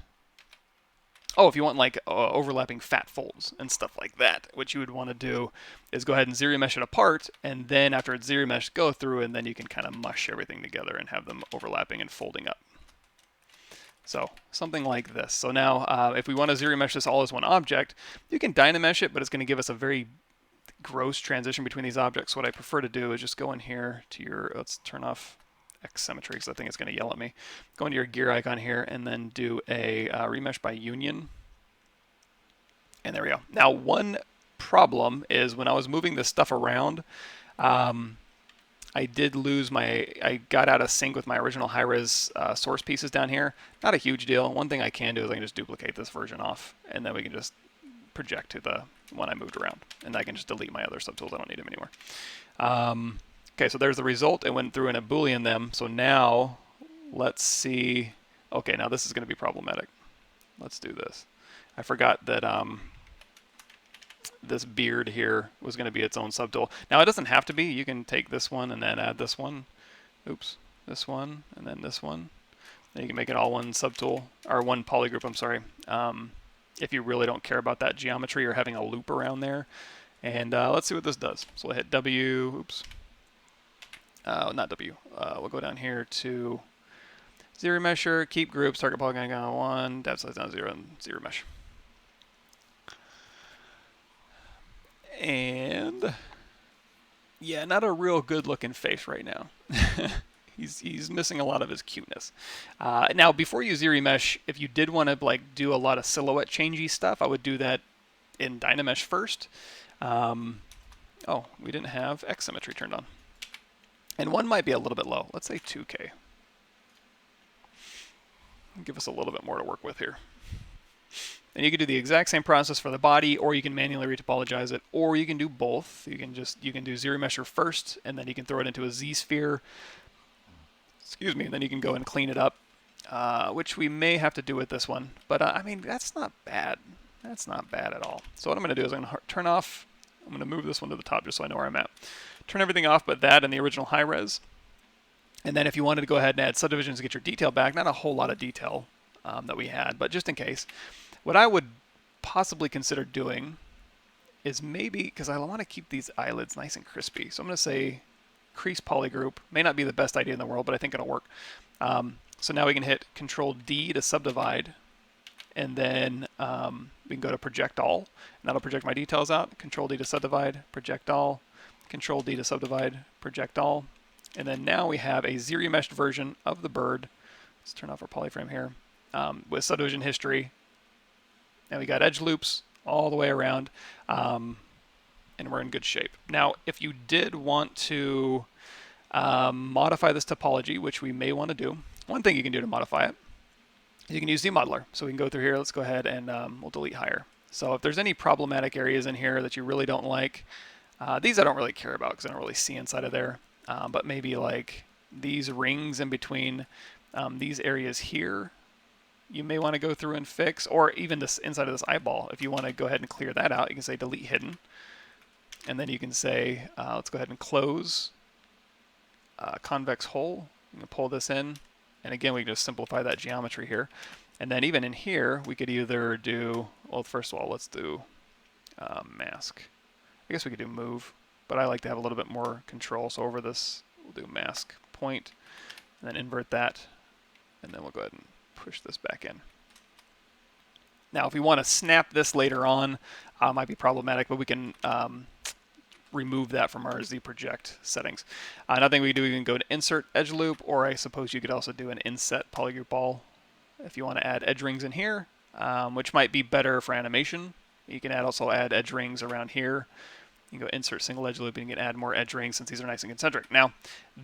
oh, if you want like overlapping fat folds and stuff like that, what you would want to do is go ahead and zero mesh it apart, and then after it's zero mesh, go through, and then you can kind of mush everything together and have them overlapping and folding up. So something like this. So now if we want to zero mesh this all as one object, you can dynamesh it, but it's going to give us a very gross transition between these objects. What I prefer to do is just go in here to your, let's turn off X symmetry because I think it's going to yell at me. Go into your gear icon here and then do a remesh by union. And there we go. Now one problem is when I was moving this stuff around, I did lose I got out of sync with my original high-res source pieces down here. Not a huge deal. One thing I can do is I can just duplicate this version off, and then we can just project to the one I moved around. And I can just delete my other subtools. I don't need them anymore. Okay, so there's the result. It went through in a Boolean them. So now, let's see. Okay, now this is going to be problematic. Let's do this. I forgot that this beard here was going to be its own subtool. Now it doesn't have to be. You can take this one and then add this one. Oops, this one and then this one. And you can make it all one subtool, or one polygroup, I'm sorry. If you really don't care about that geometry or having a loop around there. And let's see what this does. So we'll hit W, oops. Not W. We'll go down here to zero mesher, keep groups, target polygon on 1, depth size down 0, and zero mesh. And yeah, not a real good looking face right now. he's missing a lot of his cuteness. Now, before you zero mesh, if you did want to like do a lot of silhouette changey stuff, I would do that in Dynamesh first. Oh, we didn't have X symmetry turned on. And 1 might be a little bit low. Let's say 2K. Give us a little bit more to work with here. And you can do the exact same process for the body, or you can manually retopologize it, or you can do both. You can do zero mesher first, and then you can throw it into a Z-sphere. Excuse me, and then you can go and clean it up, which we may have to do with this one. But I mean, that's not bad. That's not bad at all. So what I'm going to do is I'm going to turn off. I'm going to move this one to the top just so I know where I'm at. Turn everything off but that and the original high res. And then if you wanted to go ahead and add subdivisions to get your detail back, not a whole lot of detail that we had, but just in case. What I would possibly consider doing is maybe, because I want to keep these eyelids nice and crispy, so I'm going to say crease polygroup. May not be the best idea in the world, but I think it'll work. So now we can hit Control D to subdivide, and then we can go to project all, and that'll project my details out. Control D to subdivide, project all, Control D to subdivide, project all, and then now we have a zero meshed version of the bird. Let's turn off our polyframe here with subdivision history. And we got edge loops all the way around, and we're in good shape. Now, if you did want to modify this topology, which we may want to do, one thing you can do to modify it is you can use ZModeler. So we can go through here. Let's go ahead and we'll delete higher. So if there's any problematic areas in here that you really don't like, these I don't really care about because I don't really see inside of there. But maybe like these rings in between these areas here, you may want to go through and fix, or even this inside of this eyeball. If you want to go ahead and clear that out, you can say delete hidden. And then you can say, let's go ahead and close convex hole. You can pull this in. And again, we can just simplify that geometry here. And then even in here, we could either do, well, first of all, let's do mask. I guess we could do move, but I like to have a little bit more control. So over this, we'll do mask point, and then invert that. And then we'll go ahead and push this back in. Now, if we want to snap this later on, might be problematic, but we can remove that from our Z project settings. Another thing we can do, we can go to insert edge loop, or I suppose you could also do an inset polygroup all if you want to add edge rings in here, which might be better for animation. You can also add edge rings around here. You can go insert single edge loop and you can add more edge rings since these are nice and concentric. Now,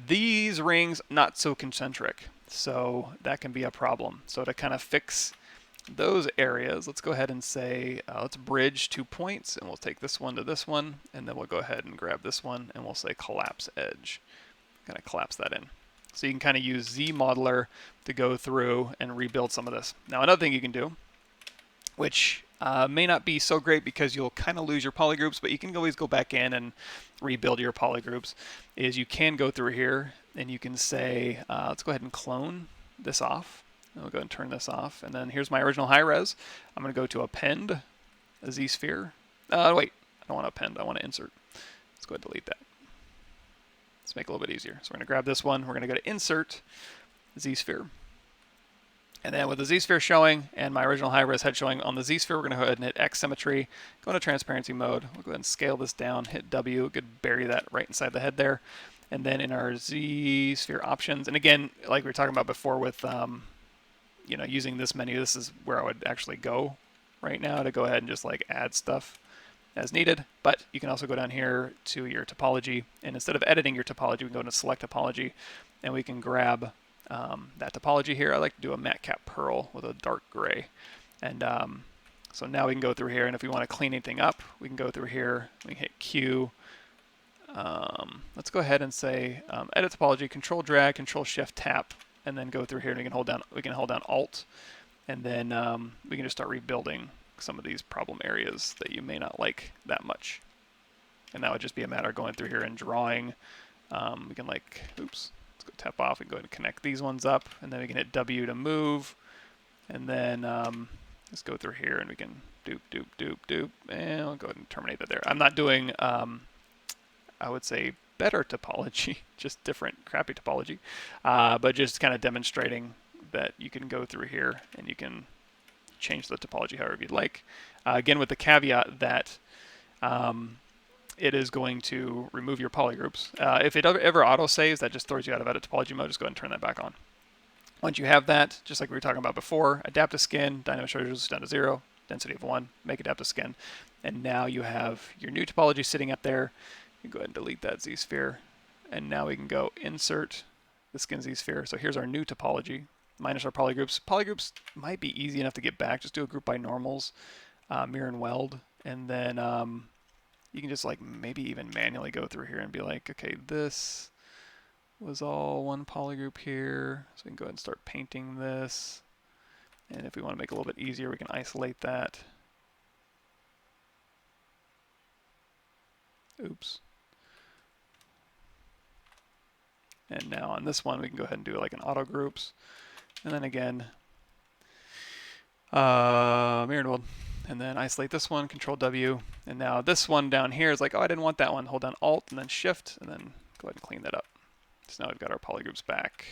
these rings, not so concentric, so that can be a problem. So to kind of fix those areas, let's go ahead and say, let's bridge 2 points, and we'll take this one to this one, and then we'll go ahead and grab this one, and we'll say collapse edge. Kind of collapse that in. So you can kind of use ZModeler to go through and rebuild some of this. Now, another thing you can do, which may not be so great because you'll kind of lose your polygroups, but you can always go back in and rebuild your polygroups, is you can go through here and you can say, let's go ahead and clone this off. And we'll go ahead and turn this off. And then here's my original high res. I'm going to go to append a Z-sphere. Wait, I don't want to append. I want to insert. Let's go ahead and delete that. Let's make it a little bit easier. So we're going to grab this one. We're going to go to insert Z-sphere. And then with the Z-sphere showing and my original high-res head showing on the Z-sphere, we're going to go ahead and hit X symmetry, go into transparency mode. We'll go ahead and scale this down, hit W. We could bury that right inside the head there. And then in our Z-sphere options, and again, like we were talking about before with you know, using this menu, this is where I would actually go right now to go ahead and just like add stuff as needed, but you can also go down here to your topology, and instead of editing your topology, we can go into select topology, and we can grab that topology here. I like to do a matte cap pearl with a dark gray. And so now we can go through here, and if we want to clean anything up, we can go through here, we can hit Q. Let's go ahead and say edit topology, control drag, control shift tap, and then go through here, and we can hold down Alt, and then we can just start rebuilding some of these problem areas that you may not like that much. And that would just be a matter of going through here and drawing. We can let's go tap off and go ahead and connect these ones up, and then we can hit W to move, and then let's go through here and we can doop, doop, doop, doop, and I'll go ahead and terminate that there. I'm not doing, I would say, better topology, just different crappy topology, but just kind of demonstrating that you can go through here and you can change the topology however you'd like. Again, with the caveat that it is going to remove your polygroups. If it ever auto-saves, that just throws you out of edit topology mode. Just go ahead and turn that back on. Once you have that, just like we were talking about before, adapt to skin, dynamic shutter resolution down to 0, density of 1, make adapt to skin. And now you have your new topology sitting up there. You can go ahead and delete that Z-sphere. And now we can go insert the skin Z-sphere. So here's our new topology, minus our polygroups. Polygroups might be easy enough to get back. Just do a group by normals, mirror and weld, and then you can just maybe even manually go through here and be like, okay, this was all one polygroup here, so we can go ahead and start painting this. And if we want to make it a little bit easier, we can isolate that. Oops. And now on this one, we can go ahead and do like an auto groups. And then again, mirror and weld. And then isolate this one, Control W. And now this one down here is like, oh, I didn't want that one. Hold down Alt and then Shift, and then go ahead and clean that up. So now we've got our polygroups back.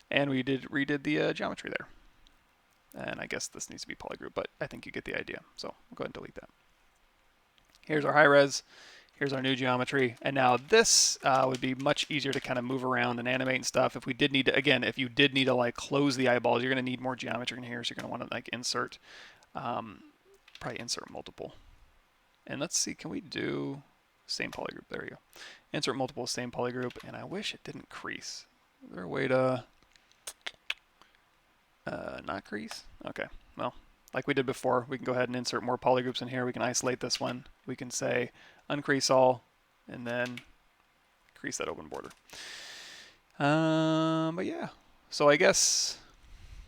And we redid the geometry there. And I guess this needs to be polygroup, but I think you get the idea. So we'll go ahead and delete that. Here's our high res. Here's our new geometry. And now this would be much easier to kind of move around and animate and stuff. If we did need to, again, if you did need to like close the eyeballs, you're going to need more geometry in here. So you're going to want to like insert, probably insert multiple. And let's see, can we do same polygroup? There we go. Insert multiple, same polygroup. And I wish it didn't crease. Is there a way to not crease? Okay, well, like we did before, we can go ahead and insert more polygroups in here. We can isolate this one. We can say uncrease all, and then crease that open border. But yeah, so I guess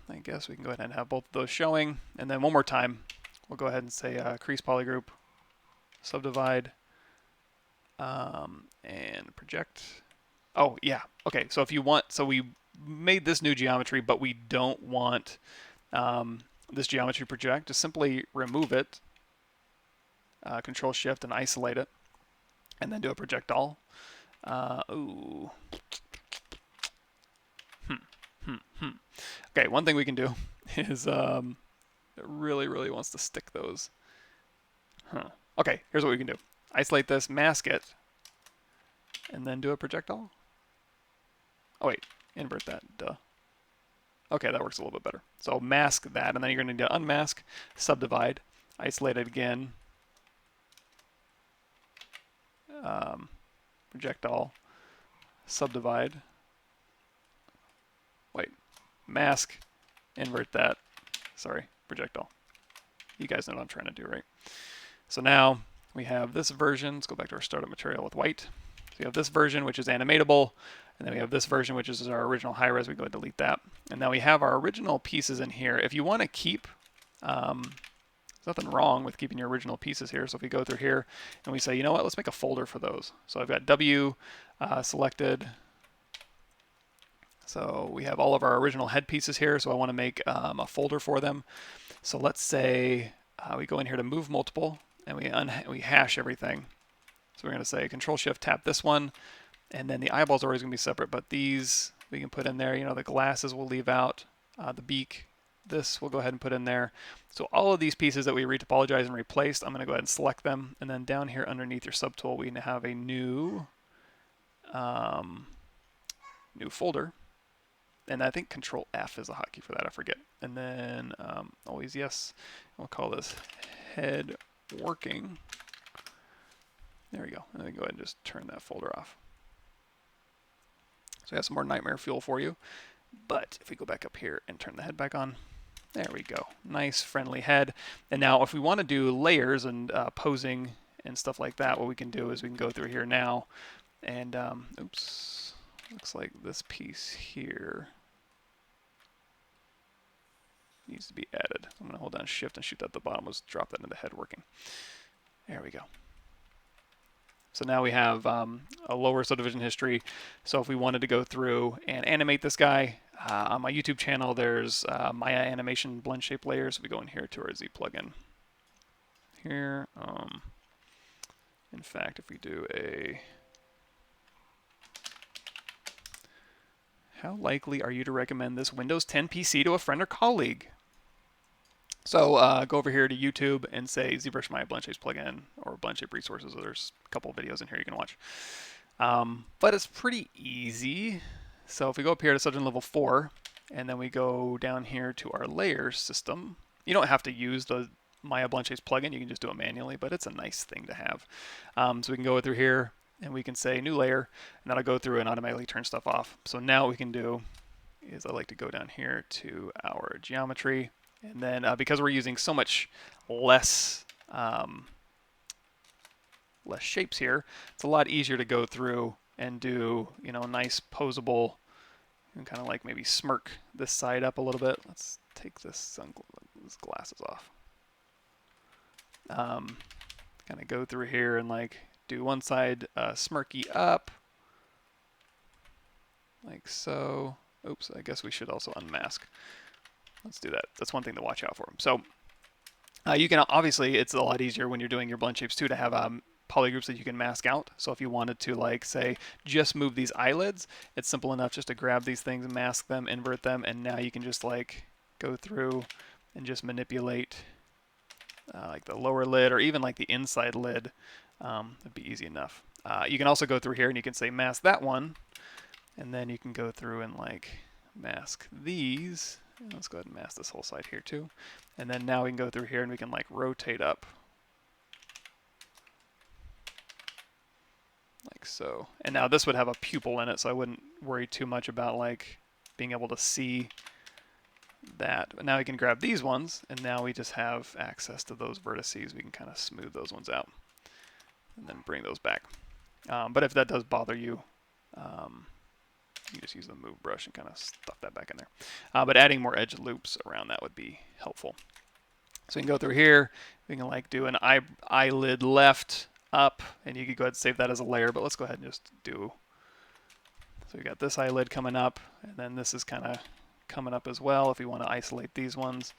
we can go ahead and have both of those showing. And then one more time, we'll go ahead and say crease polygroup, subdivide, and project. Oh yeah, okay. So if you want, so we made this new geometry, but we don't want this geometry project. Just simply remove it, Control Shift, and isolate it, and then do a project all. Ooh. Okay, one thing we can do is it really wants to stick those. Okay, here's what we can do. Isolate this, mask it, and then do a project all. Oh wait, invert that, duh. Okay, that works a little bit better. So mask that, and then you're going to need to unmask, subdivide, isolate it again, project all, subdivide, wait, mask, invert that, sorry, project all. You guys know what I'm trying to do, right? So now we have this version. Let's go back to our startup material with white. So we have this version, which is animatable, and then we have this version, which is our original high res. We go ahead and delete that. And now we have our original pieces in here. If you want to keep, there's nothing wrong with keeping your original pieces here. So if we go through here and we say, you know what, let's make a folder for those. So I've got W selected. So we have all of our original head pieces here. So I want to make a folder for them. So let's say we go in here to move multiple, and we hash everything. So we're going to say Control Shift tap this one, and then the eyeballs are always going to be separate, but these we can put in there. You know, the glasses we'll leave out, the beak, this we'll go ahead and put in there. So all of these pieces that we retopologized and replaced, I'm going to go ahead and select them, and then down here underneath your subtool, we have a new folder. and I think Control F is a hotkey for that. I forget. And then always yes. We'll call this head working. There we go. And then go ahead and just turn that folder off. So we have some more nightmare fuel for you. But if we go back up here and turn the head back on, there we go. Nice friendly head. And now if we want to do layers and posing and stuff like that, what we can do is we can go through here now and oops, looks like this piece here needs to be added. I'm going to hold down shift and shoot that at the bottom. Let's drop that into head working. There we go. So now we have a lower subdivision history. So if we wanted to go through and animate this guy, on my YouTube channel, there's Maya animation blend shape layers. So we go in here to our Z plugin. Here, in fact, if we do a, how likely are you to recommend this Windows 10 PC to a friend or colleague? So go over here to YouTube and say ZBrush Maya Blend Shapes plugin or Blend Shape Resources. There's a couple of videos in here you can watch. But it's pretty easy. So if we go up here to subdivision level 4, and then we go down here to our layers system, you don't have to use the Maya Blend Shapes plugin. You can just do it manually, but it's a nice thing to have. So we can go through here and we can say new layer, and that'll go through and automatically turn stuff off. So now what we can do is I like to go down here to our geometry. And then because we're using so much less less shapes here, it's a lot easier to go through and do, you know, nice posable, and kind of like maybe smirk this side up a little bit. Let's take this glasses off. Kind of go through here and like do one side smirky up, like so. Oops, I guess we should also unmask. Let's do that. That's one thing to watch out for. So you can obviously, it's a lot easier when you're doing your blend shapes too to have polygroups that you can mask out. So if you wanted to, like, say, just move these eyelids, it's simple enough just to grab these things, mask them, invert them, and now you can just like go through and just manipulate like the lower lid or even like the inside lid. It'd be easy enough. You can also go through here and you can say mask that one, and then you can go through and like mask these. And let's go ahead and mask this whole side here too. And then now we can go through here and we can like rotate up. Like so. And now this would have a pupil in it, so I wouldn't worry too much about like being able to see that. But now we can grab these ones, and now we just have access to those vertices. We can kind of smooth those ones out and then bring those back. But if that does bother you, you just use the move brush and kind of stuff that back in there. But adding more edge loops around that would be helpful. So we can go through here. We can like do an eyelid left up, and you could go ahead and save that as a layer. But let's go ahead and just do. So we got this eyelid coming up, and then this is kind of coming up as well. If we want to isolate these ones,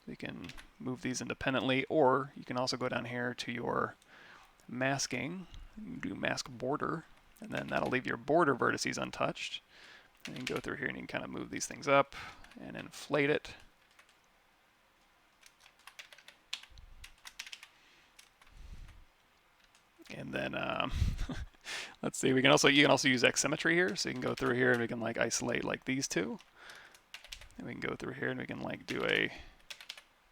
we can move these independently, or you can also go down here to your masking. You can do mask border, and then that'll leave your border vertices untouched. And you can go through here and you can kind of move these things up and inflate it. And then let's see, you can also use X symmetry here. So you can go through here and we can like isolate like these two. And we can go through here and we can like do a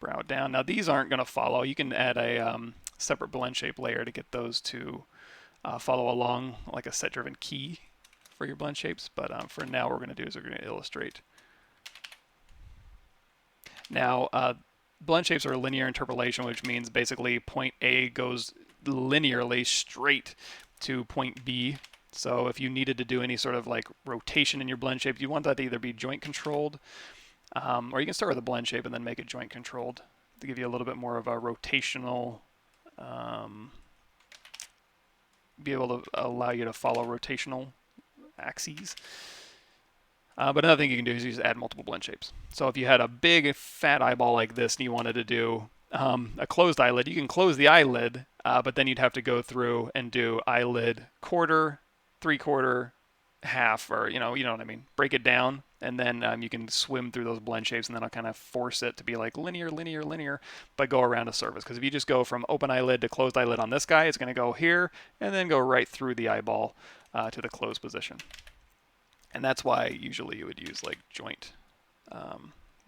brow down. Now these aren't going to follow. You can add a separate blend shape layer to get those to follow along like a set driven key for your blend shapes. But for now, what we're going to do is we're going to illustrate. Now, blend shapes are a linear interpolation, which means basically point A goes linearly straight to point B. So if you needed to do any sort of like rotation in your blend shape, you want that to either be joint controlled, or you can start with a blend shape and then make it joint controlled to give you a little bit more of a rotational, be able to allow you to follow rotational axes. But another thing you can do is you just add multiple blend shapes. So if you had a big fat eyeball like this and you wanted to do a closed eyelid, you can close the eyelid, but then you'd have to go through and do eyelid quarter, 3/4, half, or you know what I mean. Break it down, and then you can swim through those blend shapes, and then I'll kind of force it to be like linear, linear, linear, but go around a surface. Because if you just go from open eyelid to closed eyelid on this guy, it's going to go here and then go right through the eyeball to the closed position. And that's why usually you would use like joint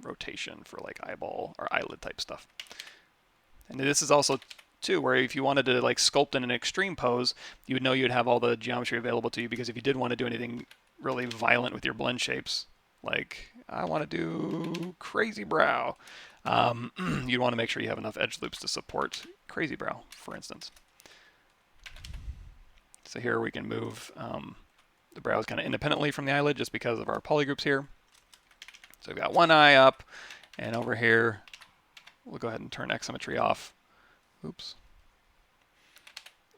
rotation for like eyeball or eyelid type stuff. And this is also too where if you wanted to like sculpt in an extreme pose, you would know you'd have all the geometry available to you, because if you did want to do anything really violent with your blend shapes, like I want to do crazy brow, you'd want to make sure you have enough edge loops to support crazy brow, for instance. So here we can move the brows kind of independently from the eyelid just because of our polygroups here. So we've got one eye up, and over here we'll go ahead and turn X symmetry off. Oops.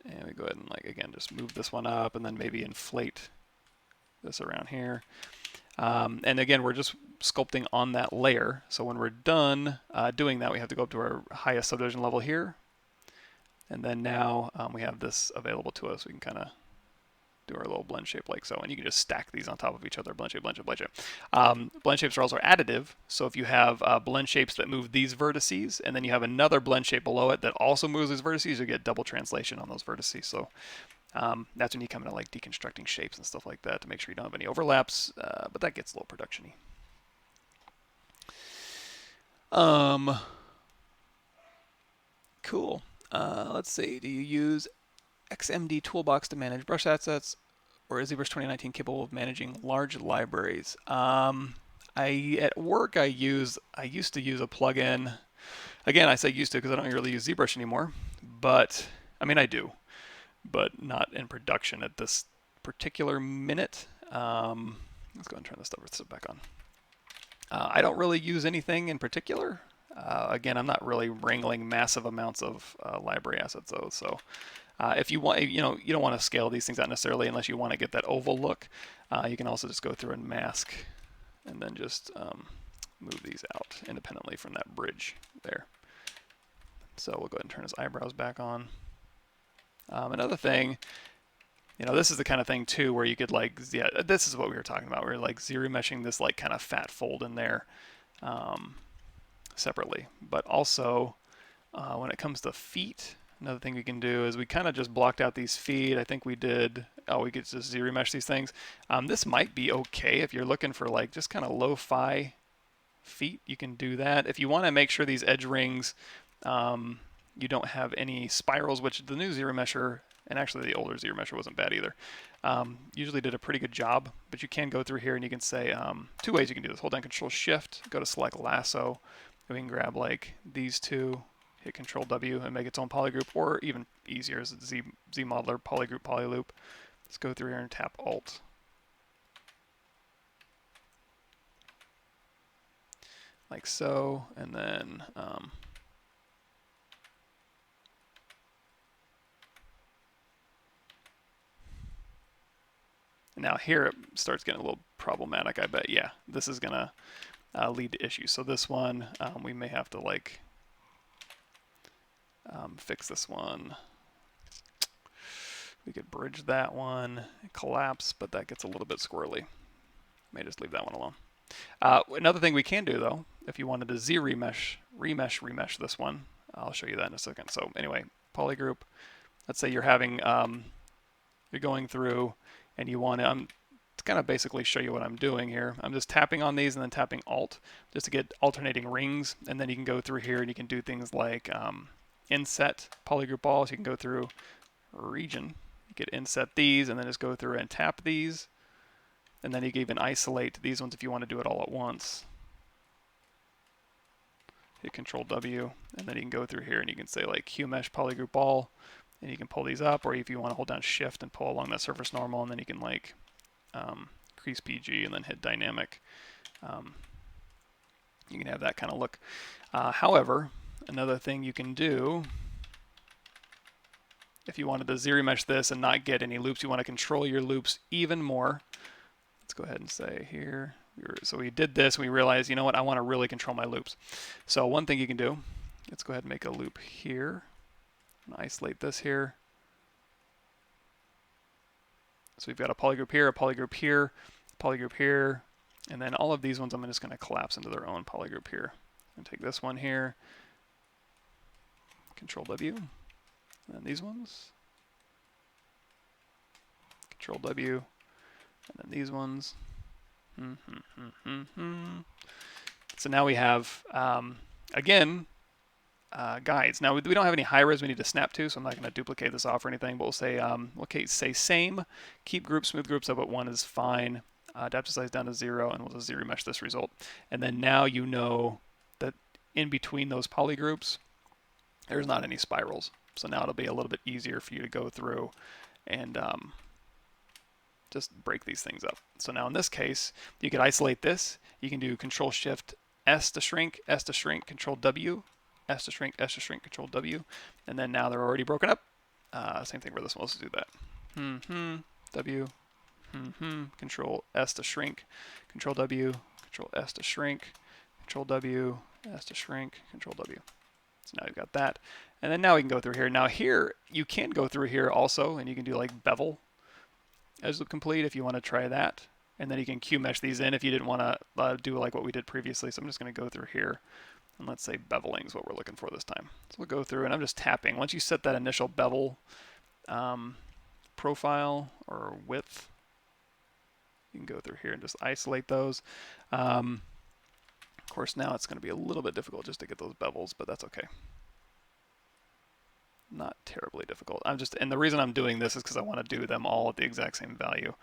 And we go ahead and, like, again, just move this one up and then maybe inflate this around here. And again, we're just sculpting on that layer. So when we're done doing that, we have to go up to our highest subdivision level here. And then now we have this available to us. We can kind of do our little blend shape like so, and you can just stack these on top of each other, blend shape, blend shape, blend shape. Blend shapes are also additive, so if you have blend shapes that move these vertices, and then you have another blend shape below it that also moves these vertices, you get double translation on those vertices. So that's when you come into like deconstructing shapes and stuff like that to make sure you don't have any overlaps, but that gets a little production-y. Cool. Let's see, do you use XMD Toolbox to manage brush assets, or is ZBrush 2019 capable of managing large libraries? At work I used to use a plugin. Again, I say used to because I don't really use ZBrush anymore, but I mean I do, but not in production at this particular minute. Let's go and turn this stuff back on. I don't really use anything in particular. Again, I'm not really wrangling massive amounts of library assets though, so. If you want, you don't want to scale these things out necessarily unless you want to get that oval look. You can also just go through and mask, and then just move these out independently from that bridge there. So we'll go ahead and turn his eyebrows back on. Another thing, this is the kind of thing too where you could like, yeah, this is what we were talking about. We're like zero meshing this like kind of fat fold in there separately, but also when it comes to feet. Another thing we can do is we kind of just blocked out these feet. I think we did, we could just zero mesh these things. This might be okay if you're looking for like just kind of lo-fi feet, you can do that. If you want to make sure these edge rings, you don't have any spirals, which the new zero mesher, and actually the older zero mesher wasn't bad either, usually did a pretty good job, but you can go through here and you can say, two ways you can do this. Hold down Control Shift, go to select lasso, and we can grab like these two, hit Control W and make its own polygroup, or even easier is Z Modeler polygroup polyloop. Let's go through here and tap Alt. Like so, and then now here it starts getting a little problematic, I bet. Yeah, this is gonna lead to issues. So this one, we may have to like fix this one. We could bridge that one, collapse, but that gets a little bit squirrely. May just leave that one alone. Another thing we can do though, if you wanted to remesh this one, I'll show you that in a second. So anyway, polygroup. Let's say you're having, you're going through and you want to, to kind of basically show you what I'm doing here. I'm just tapping on these and then tapping Alt just to get alternating rings, and then you can go through here and you can do things like inset polygroup all. So you can go through region, you could inset these and then just go through and tap these, and then you can even isolate these ones if you want to do it all at once. Hit Control W, and then you can go through here and you can say like Hue Mesh polygroup all, and you can pull these up, or if you want to hold down Shift and pull along that surface normal, and then you can like crease PG and then hit dynamic. You can have that kind of look. However, another thing you can do, if you wanted to zero mesh this and not get any loops, you want to control your loops even more. Let's go ahead and say here, so we did this, we realized, you know what, I want to really control my loops. So one thing you can do, let's go ahead and make a loop here, and isolate this here. So we've got a polygroup here, a polygroup here, a polygroup here, and then all of these ones I'm just going to collapse into their own polygroup here. And take this one here, Control W, and then these ones, Control W, and then these ones. So now we have, again, guides. Now we don't have any high res we need to snap to, so I'm not going to duplicate this off or anything, but we'll say, say same, keep groups, smooth groups up at 1 is fine, adaptive size down to 0, and we'll just zero mesh this result. And then now you know that in between those poly groups, there's not any spirals. So now it'll be a little bit easier for you to go through and just break these things up. So now in this case, you could isolate this. You can do Control-Shift S to shrink, Control-W, S to shrink, Control-W. And then now they're already broken up. Same thing for this one. Let's do that. W, Control-S to shrink, Control-W, Control-S to shrink, Control-W, S to shrink, Control-W. So now we've got that. And then now we can go through here. Now here, you can go through here also, and you can do like bevel as the complete if you want to try that. And then you can Q mesh these in if you didn't want to do like what we did previously. So I'm just going to go through here, and let's say beveling is what we're looking for this time. So we'll go through, and I'm just tapping. Once you set that initial bevel profile or width, you can go through here and just isolate those. Of course, now it's going to be a little bit difficult just to get those bevels, but that's okay. Not terribly difficult. And the reason I'm doing this is because I want to do them all at the exact same value.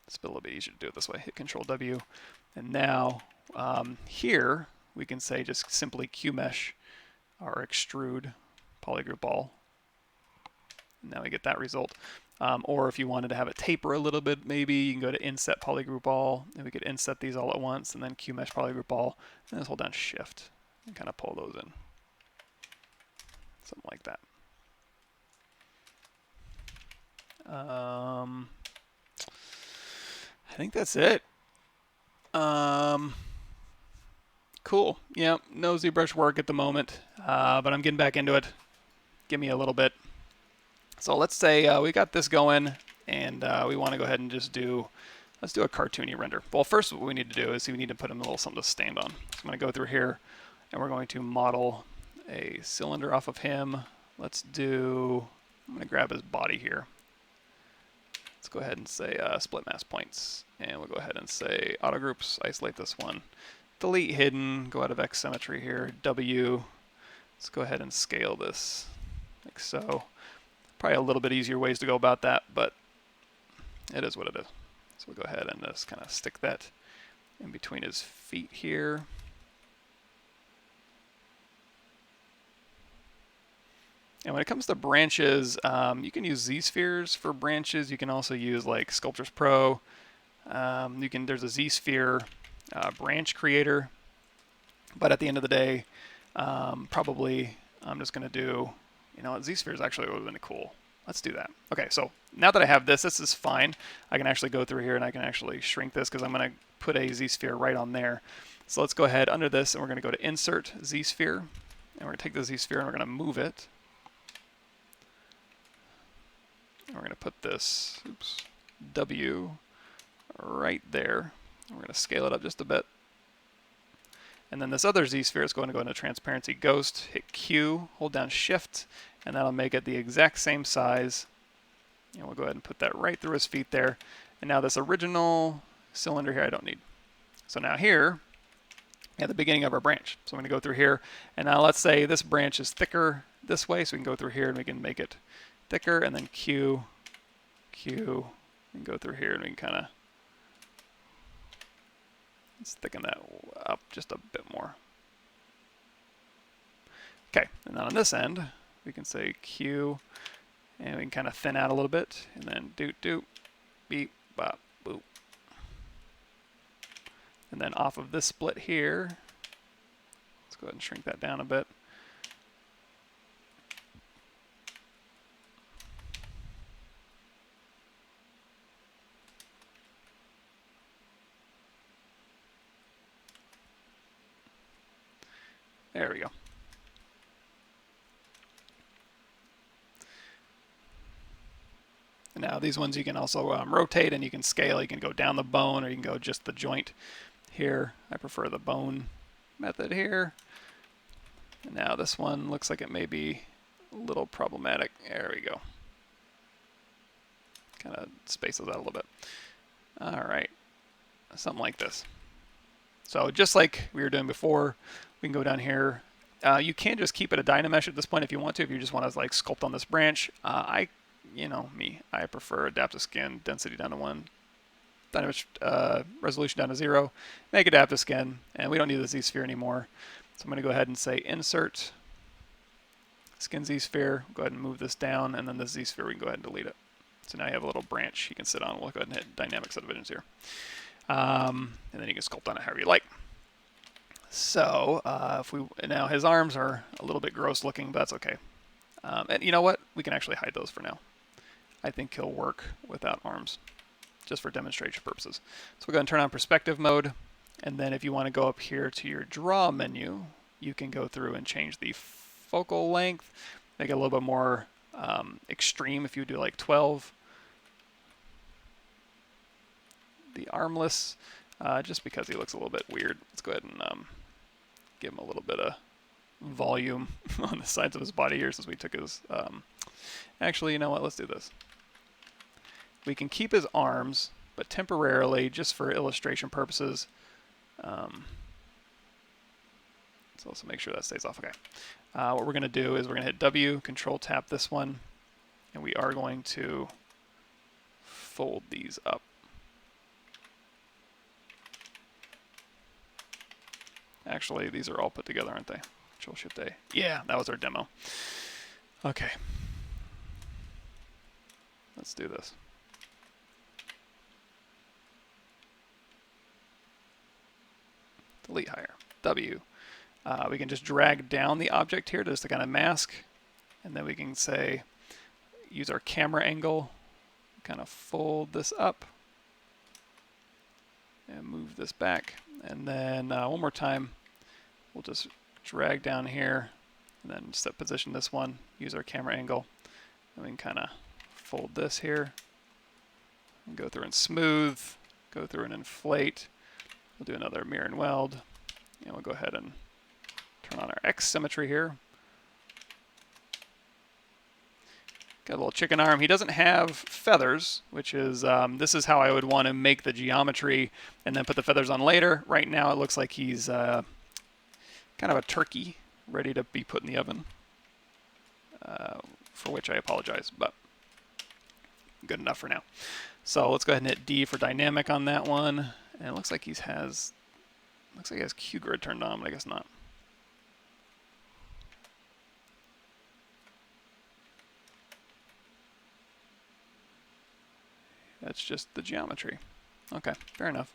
It's a little bit easier to do it this way. Hit Control-W, and now here we can say just simply Q-mesh or extrude polygroup all. Now we get that result. Or if you wanted to have it taper a little bit, maybe you can go to Inset Polygroup All, and we could inset these all at once, and then Q-mesh Polygroup All, and just hold down Shift and kind of pull those in. Something like that. I think that's it. Cool. Yeah, no ZBrush work at the moment, but I'm getting back into it. Give me a little bit. So let's say we got this going, and we want to go ahead and just let's do a cartoony render. Well, first what we need to do is we need to put him a little something to stand on. So I'm going to go through here, and we're going to model a cylinder off of him. I'm going to grab his body here. Let's go ahead and say split mask points, and we'll go ahead and say auto groups, isolate this one, delete hidden, go out of X symmetry here, W. Let's go ahead and scale this like so. Probably a little bit easier ways to go about that, but it is what it is. So we'll go ahead and just kind of stick that in between his feet here. And when it comes to branches, you can use Z-spheres for branches. You can also use like Sculptris Pro. There's a Z-sphere branch creator. But at the end of the day, probably I'm just going to do, Z-spheres actually would have been cool. Let's do that. Okay, so now that I have this is fine. I can actually go through here and I can actually shrink this because I'm going to put a Z-sphere right on there. So let's go ahead under this, and we're going to go to Insert Z-sphere. And we're going to take the Z-sphere and we're going to move it. And we're going to put this, W right there. And we're going to scale it up just a bit. And then this other Z-sphere is going to go into Transparency Ghost, hit Q, hold down Shift, and that'll make it the exact same size. And we'll go ahead and put that right through his feet there. And now this original cylinder here I don't need. So now here, at the beginning of our branch. So I'm going to go through here, and now let's say this branch is thicker this way, so we can go through here and we can make it thicker, and then Q, and go through here and we can kind of let's thicken that up just a bit more. Okay, and then on this end, we can say Q, and we can kind of thin out a little bit, and then doot doot, beep, bop, boop. And then off of this split here, let's go ahead and shrink that down a bit. There we go. And now these ones you can also rotate, and you can scale. You can go down the bone, or you can go just the joint here. I prefer the bone method here. And now this one looks like it may be a little problematic. There we go. Kind of space those out a little bit. All right. something like this. So just like we were doing before, we can go down here. You can just keep it a Dynamesh at this point if you want to, if you just want to like sculpt on this branch. I prefer adaptive skin, density down to 1, Dynamesh resolution down to 0, make adaptive skin, and we don't need the Z-sphere anymore. So I'm going to go ahead and say insert skin Z-sphere, go ahead and move this down, and then the Z-sphere we can go ahead and delete it. So now you have a little branch you can sit on. We'll go ahead and hit dynamic subdivisions here. And then you can sculpt on it however you like. So now his arms are a little bit gross looking, but that's okay. And you know what? We can actually hide those for now. I think he'll work without arms, just for demonstration purposes. So we're going to turn on perspective mode, and then if you want to go up here to your draw menu, you can go through and change the focal length, make it a little bit more extreme if you do like 12. The armless, just because he looks a little bit weird. Let's go ahead and give him a little bit of volume on the sides of his body here since we took his... Actually, you know what? Let's do this. We can keep his arms, but temporarily, just for illustration purposes. Let's also make sure that stays off. Okay. What we're going to do is we're going to hit W, Control Tap this one, and we are going to fold these up. Actually, these are all put together, aren't they? Control Shift A. Yeah, that was our demo. Okay. Let's do this. Delete higher. W. We can just drag down the object here just to kind of mask. And then we can say, use our camera angle, kind of fold this up. And move this back. And then one more time, we'll just drag down here. And then set position this one, use our camera angle. And we can kind of fold this here. And go through and smooth. Go through and inflate. We'll do another mirror and weld, and we'll go ahead and turn on our X symmetry here. Got a little chicken arm. He doesn't have feathers, which is, this is how I would want to make the geometry and then put the feathers on later. Right now it looks like he's kind of a turkey ready to be put in the oven, for which I apologize, but good enough for now. So let's go ahead and hit D for dynamic on that one. And it looks like he has Q grid turned on, but I guess not. That's just the geometry. Okay, fair enough.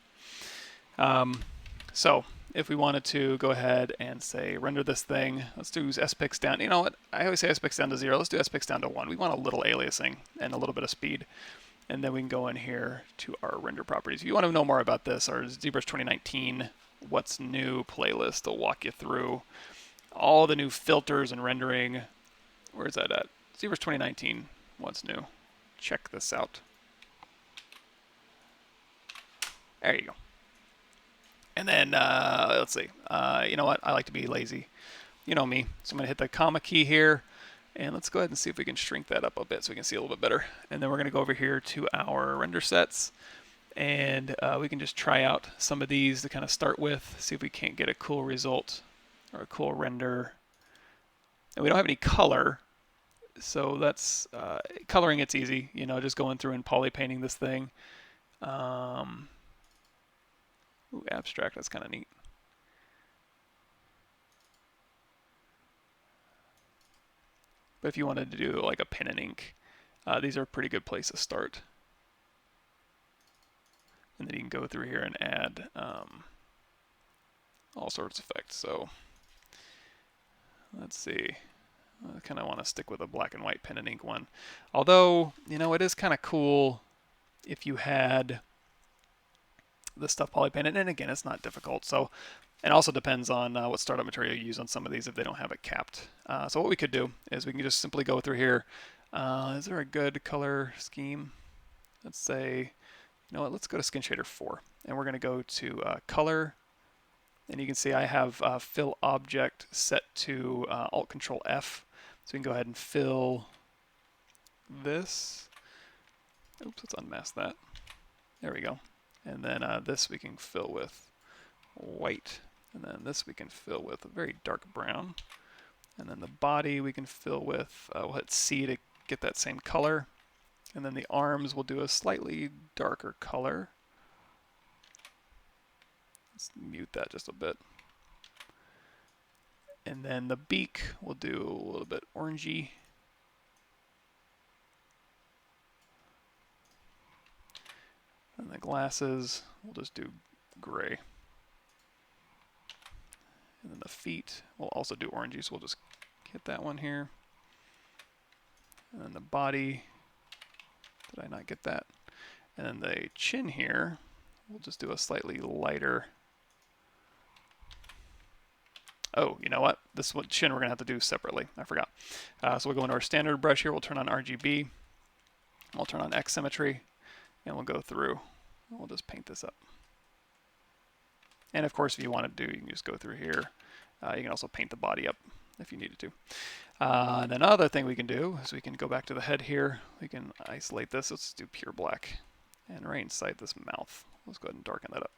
So if we wanted to go ahead and say render this thing, let's do SPIX down. You know what? I always say SPIX down to 0. Let's do SPIX down to 1. We want a little aliasing and a little bit of speed. And then we can go in here to our render properties. If you want to know more about this, our ZBrush 2019 What's New playlist will walk you through all the new filters and rendering. Where is that at? ZBrush 2019 What's New. Check this out. There you go. And then, let's see. You know what? I like to be lazy. You know me. So I'm going to hit the comma key here. And let's go ahead and see if we can shrink that up a bit so we can see a little bit better. And then we're going to go over here to our render sets. And we can just try out some of these to kind of start with, see if we can't get a cool result or a cool render. And we don't have any color, so that's coloring. It's easy, you know, just going through and poly painting this thing. Ooh, abstract, that's kind of neat. But if you wanted to do like a pen and ink, these are a pretty good place to start. And then you can go through here and add all sorts of effects. So let's see. I kind of want to stick with a black and white pen and ink one. Although, you know, it is kind of cool if you had the stuff poly painted. And again, it's not difficult. So it also depends on what startup material you use on some of these if they don't have it capped. So what we could do is we can just simply go through here. Is there a good color scheme? Let's say, you know what, let's go to Skin Shader 4. And we're going to go to Color. And you can see I have Fill Object set to Alt-Control F. So we can go ahead and fill this. Oops, let's unmask that. There we go. And then this we can fill with white. And then this we can fill with a very dark brown. And then the body we can fill with, we'll hit C to get that same color. And then the arms we'll do a slightly darker color. Let's mute that just a bit. And then the beak we'll do a little bit orangey. And the glasses we'll just do gray. And then the feet we'll also do orangey, so we'll just get that one here. And then the body, did I not get that? And then the chin here, we'll just do a slightly lighter. Oh, you know what? This one chin we're going to have to do separately. I forgot. So we'll go into our standard brush here. We'll turn on RGB. We'll turn on X symmetry. And we'll go through. And we'll just paint this up. And of course, if you want to do, you can just go through here. You can also paint the body up if you needed to. And then another thing we can do is we can go back to the head here. We can isolate this. Let's do pure black. And right inside this mouth, let's go ahead and darken that up.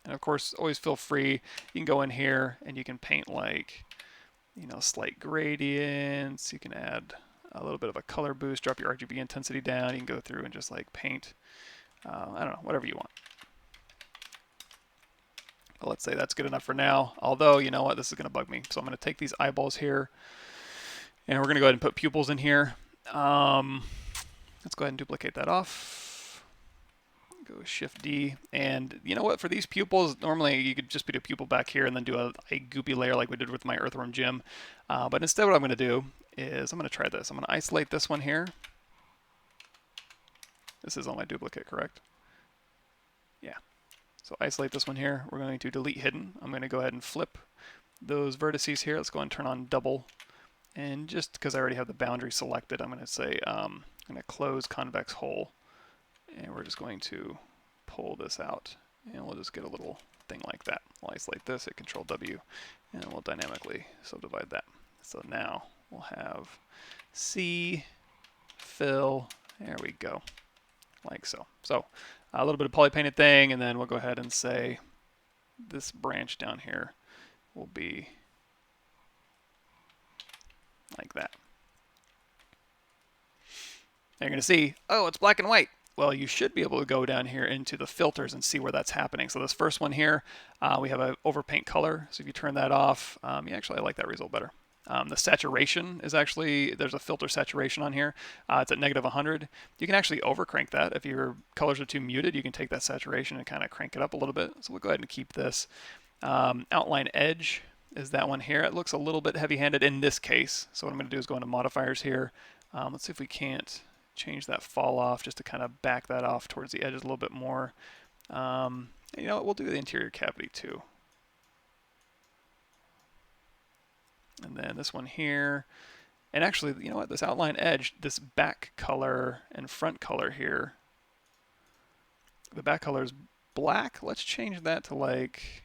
And of course, always feel free. You can go in here and you can paint like, you know, slight gradients. You can add a little bit of a color boost, drop your RGB intensity down. You can go through and just like paint, I don't know, whatever you want. But let's say that's good enough for now. Although, you know what, this is going to bug me. So I'm going to take these eyeballs here and we're going to go ahead and put pupils in here. Let's go ahead and duplicate that off. Go Shift D, and you know what? For these pupils, normally you could just put a pupil back here and then do a goopy layer like we did with my Earthworm Jim. But instead, what I'm going to do is I'm going to try this. I'm going to isolate this one here. This is on my duplicate, correct? Yeah. So isolate this one here. We're going to delete hidden. I'm going to go ahead and flip those vertices here. Let's go and turn on double. And just because I already have the boundary selected, I'm going to say I'm going to close convex hole. And we're just going to pull this out, and we'll just get a little thing like that. We'll isolate this, hit Control W, and we'll dynamically subdivide that. So now we'll have C, fill, there we go, like so. So a little bit of polypainted thing, and then we'll go ahead and say this branch down here will be like that. And you're going to see, oh, it's black and white. Well, you should be able to go down here into the filters and see where that's happening. So this first one here, we have an overpaint color. So if you turn that off, actually I like that result better. The saturation is actually, there's a filter saturation on here. It's at -100. You can actually overcrank that. If your colors are too muted, you can take that saturation and kind of crank it up a little bit. So we'll go ahead and keep this. Outline edge is that one here. It looks a little bit heavy-handed in this case. So what I'm going to do is go into modifiers here. Let's see if we can't change that fall off just to kind of back that off towards the edges a little bit more. You know what, we'll do the interior cavity too. And then this one here. And actually, you know what, this outline edge, this back color and front color here, the back color is black. Let's change that to like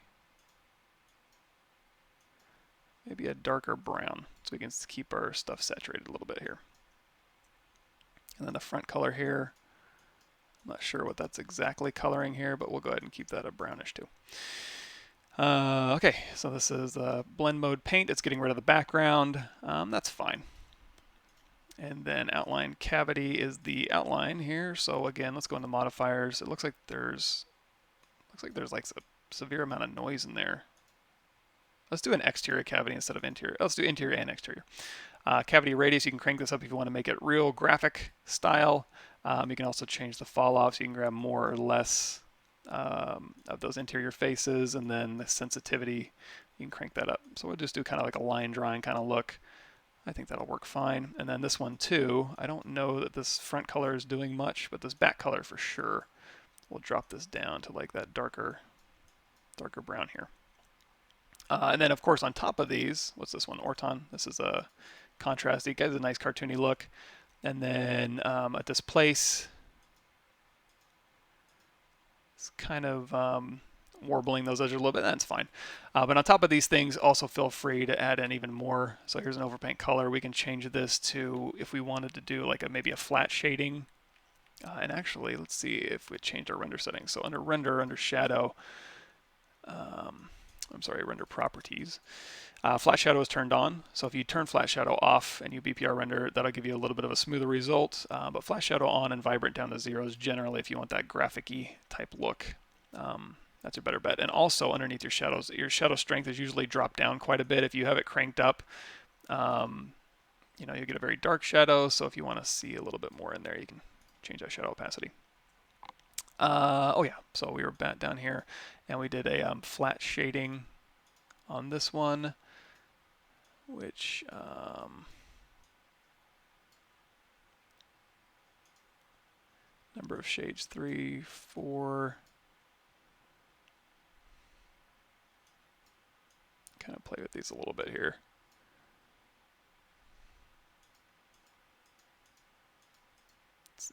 maybe a darker brown so we can keep our stuff saturated a little bit here. And then the front color here, I'm not sure what that's exactly coloring here, but we'll go ahead and keep that a brownish too. Okay, so this is blend mode paint. It's getting rid of the background. That's fine. And then outline cavity is the outline here. So again, let's go into modifiers. It looks like there's like a severe amount of noise in there. Let's do an exterior cavity instead of interior. Let's do interior and exterior. Cavity radius, you can crank this up if you want to make it real graphic style. You can also change the fall off, so you can grab more or less of those interior faces, and then the sensitivity, you can crank that up. So we'll just do kind of like a line drawing kind of look. I think that'll work fine. And then this one too, I don't know that this front color is doing much, but this back color for sure. We'll drop this down to like that darker brown here. And then of course on top of these, what's this one, Orton? This is a contrasty, it gives a nice cartoony look. And then at this place, it's kind of warbling those edges a little bit, that's fine. But on top of these things, also feel free to add in even more. So here's an overpaint color. We can change this to, if we wanted to do like maybe a flat shading And actually, let's see if we change our render settings. So under render, under shadow, I'm sorry, render properties, flat shadow is turned on. So if you turn flat shadow off and you BPR render, that'll give you a little bit of a smoother result. But flat shadow on and vibrant down to 0 is generally if you want that graphic-y type look. That's a better bet. And also underneath your shadows, your shadow strength is usually dropped down quite a bit. If you have it cranked up, you know, you get a very dark shadow. So if you want to see a little bit more in there, you can change that shadow opacity. Oh yeah, so we were back down here and we did a flat shading on this one, which number of shades, 3, 4. Kind of play with these a little bit here.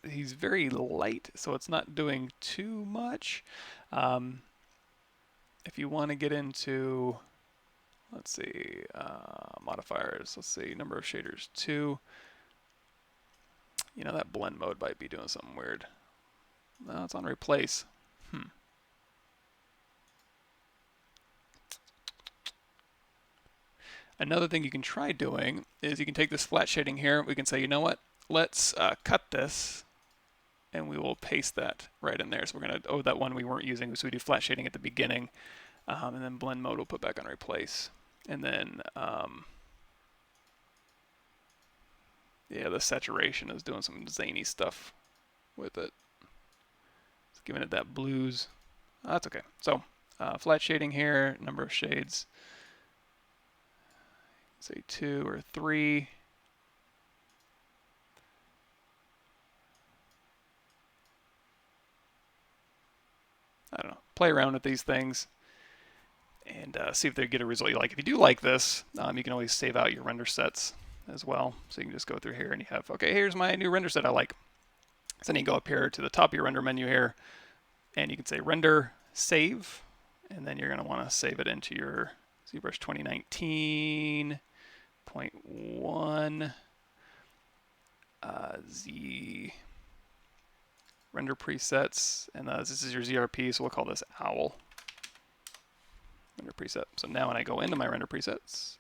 He's very light, so it's not doing too much. If you want to get into, let's see, modifiers, let's see, number of shaders, 2. You know, that blend mode might be doing something weird. No, it's on replace. Another thing you can try doing is you can take this flat shading here. We can say, you know what? Let's cut this, and we will paste that right in there. So we're going to, that one we weren't using, so we do flat shading at the beginning, and then blend mode we'll put back on replace. And then, yeah, the saturation is doing some zany stuff with it. It's giving it that blues. That's okay. So flat shading here, number of shades, say 2 or 3. I don't know. Play around with these things and see if they get a result you like. If you do like this, you can always save out your render sets as well. So you can just go through here and you have, okay, here's my new render set I like. So then you go up here to the top of your render menu here, and you can say render, save, and then you're going to want to save it into your ZBrush 2019.1 Z render presets, and this is your ZRP, so we'll call this Owl render preset. So now when I go into my render presets,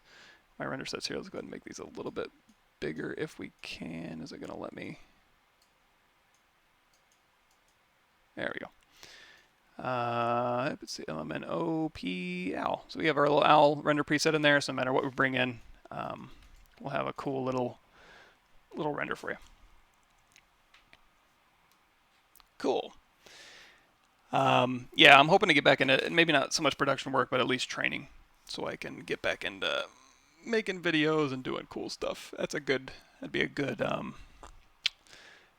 my render sets here, let's go ahead and make these a little bit bigger if we can. Is it going to let me? There we go. Let's see, element OP owl. So we have our little owl render preset in there, so no matter what we bring in, we'll have a cool little render for you. Cool. Yeah, I'm hoping to get back into maybe not so much production work, but at least training, so I can get back into making videos and doing cool stuff. That'd be a good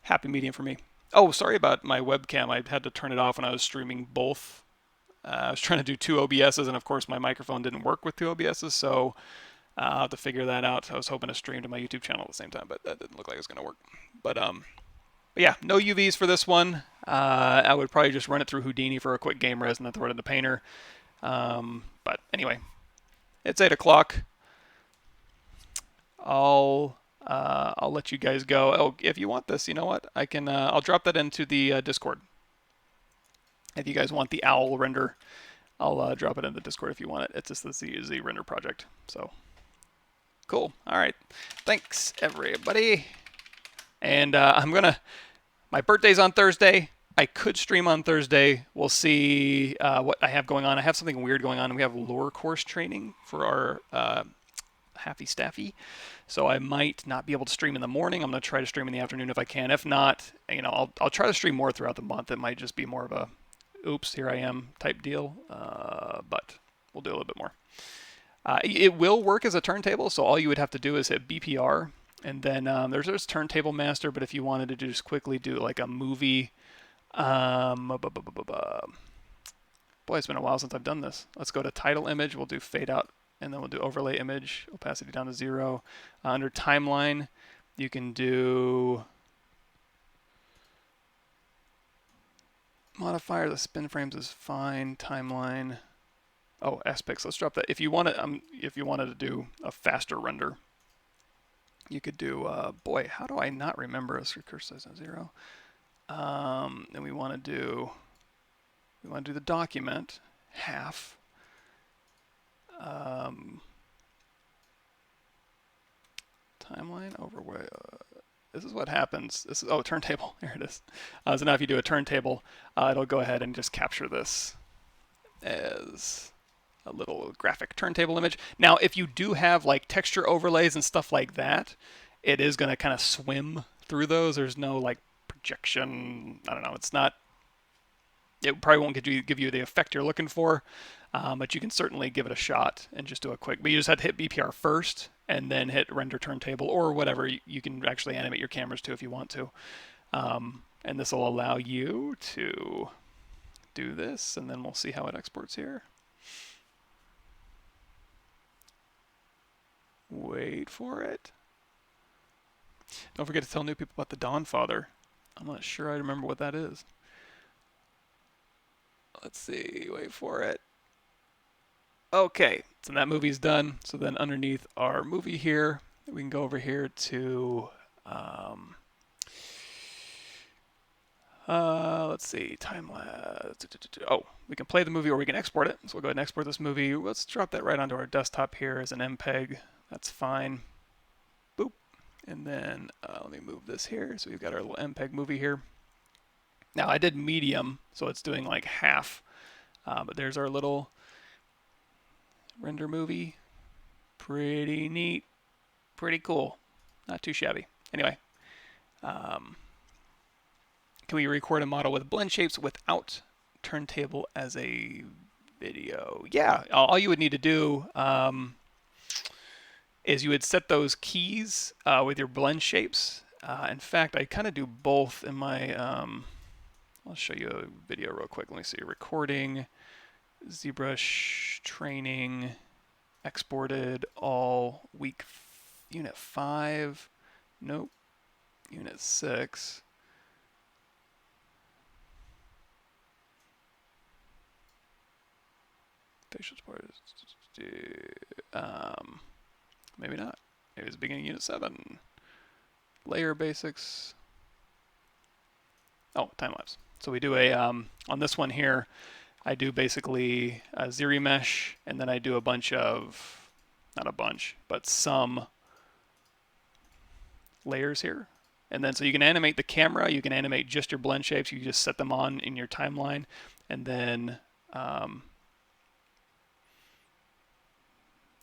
happy medium for me. Oh, sorry about my webcam. I had to turn it off when I was streaming both. I was trying to do 2 OBSs, and of course my microphone didn't work with 2 OBSs, so I'll have to figure that out. I was hoping to stream to my YouTube channel at the same time, but that didn't look like it was going to work. But yeah, no UVs for this one. I would probably just run it through Houdini for a quick game res and then throw it into Painter. But anyway, it's 8 o'clock. I'll let you guys go. Oh, if you want this, you know what? I can. I'll drop that into the Discord. If you guys want the owl render, I'll drop it in the Discord if you want it. It's just the Z render project. So cool. All right. Thanks everybody. And my birthday's on Thursday. I could stream on Thursday. We'll see what I have going on. I have something weird going on. We have lore course training for our Happy Staffy. So I might not be able to stream in the morning. I'm going to try to stream in the afternoon if I can. If not, you know, I'll try to stream more throughout the month. It might just be more of a oops, here I am type deal. But we'll do a little bit more. It will work as a turntable. So all you would have to do is hit BPR. And then there's Turntable Master, but if you wanted to just quickly do like a movie, boy, it's been a while since I've done this. Let's go to title image. We'll do fade out, and then we'll do overlay image, opacity down to 0. Under timeline, you can do modifier. The spin frames is fine. Timeline. Oh, aspects. Let's drop that. If you wanted to do a faster render, you could do, boy, how do I not remember a recursive size of 0? And we want to do the document half. Timeline overlay. This is what happens. This is turntable. Here it is. So now if you do a turntable, it'll go ahead and just capture this as a little graphic turntable image. Now, if you do have like texture overlays and stuff like that, it is going to kind of swim through those. There's no like projection. I don't know. It's not. It probably won't give you the effect you're looking for, but you can certainly give it a shot and just do a quick. But you just have to hit BPR first and then hit render turntable or whatever. You can actually animate your cameras too if you want to. And this will allow you to do this, and then we'll see how it exports here. Wait for it. Don't forget to tell new people about the Dawn Father. I'm not sure I remember what that is. Let's see, wait for it. Okay, so that movie's done. So then underneath our movie here, we can go over here to, let's see, time lapse. Oh, we can play the movie or we can export it. So we'll go ahead and export this movie. Let's drop that right onto our desktop here as an MPEG. That's fine. Boop. And then let me move this here. So we've got our little MPEG movie here. Now I did medium, so it's doing like half. But there's our little render movie. Pretty neat. Pretty cool. Not too shabby. Anyway. Can we record a model with blend shapes without turntable as a video? Yeah, all you would need to do is you would set those keys with your blend shapes. In fact, I kind of do both in my, I'll show you a video real quick. Let me see, recording, ZBrush training, exported all week, unit 5, nope, unit 6. Facial support, maybe not. Maybe it's beginning unit 7. Layer basics. Oh, time lapse. So we do a on this one here. I do basically a Ziri mesh, and then I do a bunch of, not a bunch, but some layers here. And then so you can animate the camera, you can animate just your blend shapes. You just set them on in your timeline, and then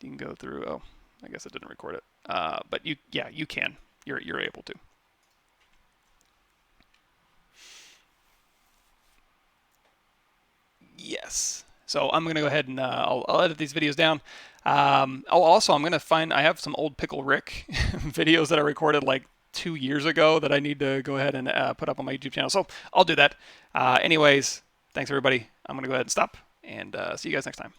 you can go through. Oh, I guess it didn't record it. But you can. You're able to. Yes. So I'm going to go ahead and I'll edit these videos down. Also, I'm going to I have some old Pickle Rick videos that I recorded like 2 years ago that I need to go ahead and put up on my YouTube channel. So I'll do that. Anyways, thanks everybody. I'm going to go ahead and stop and see you guys next time.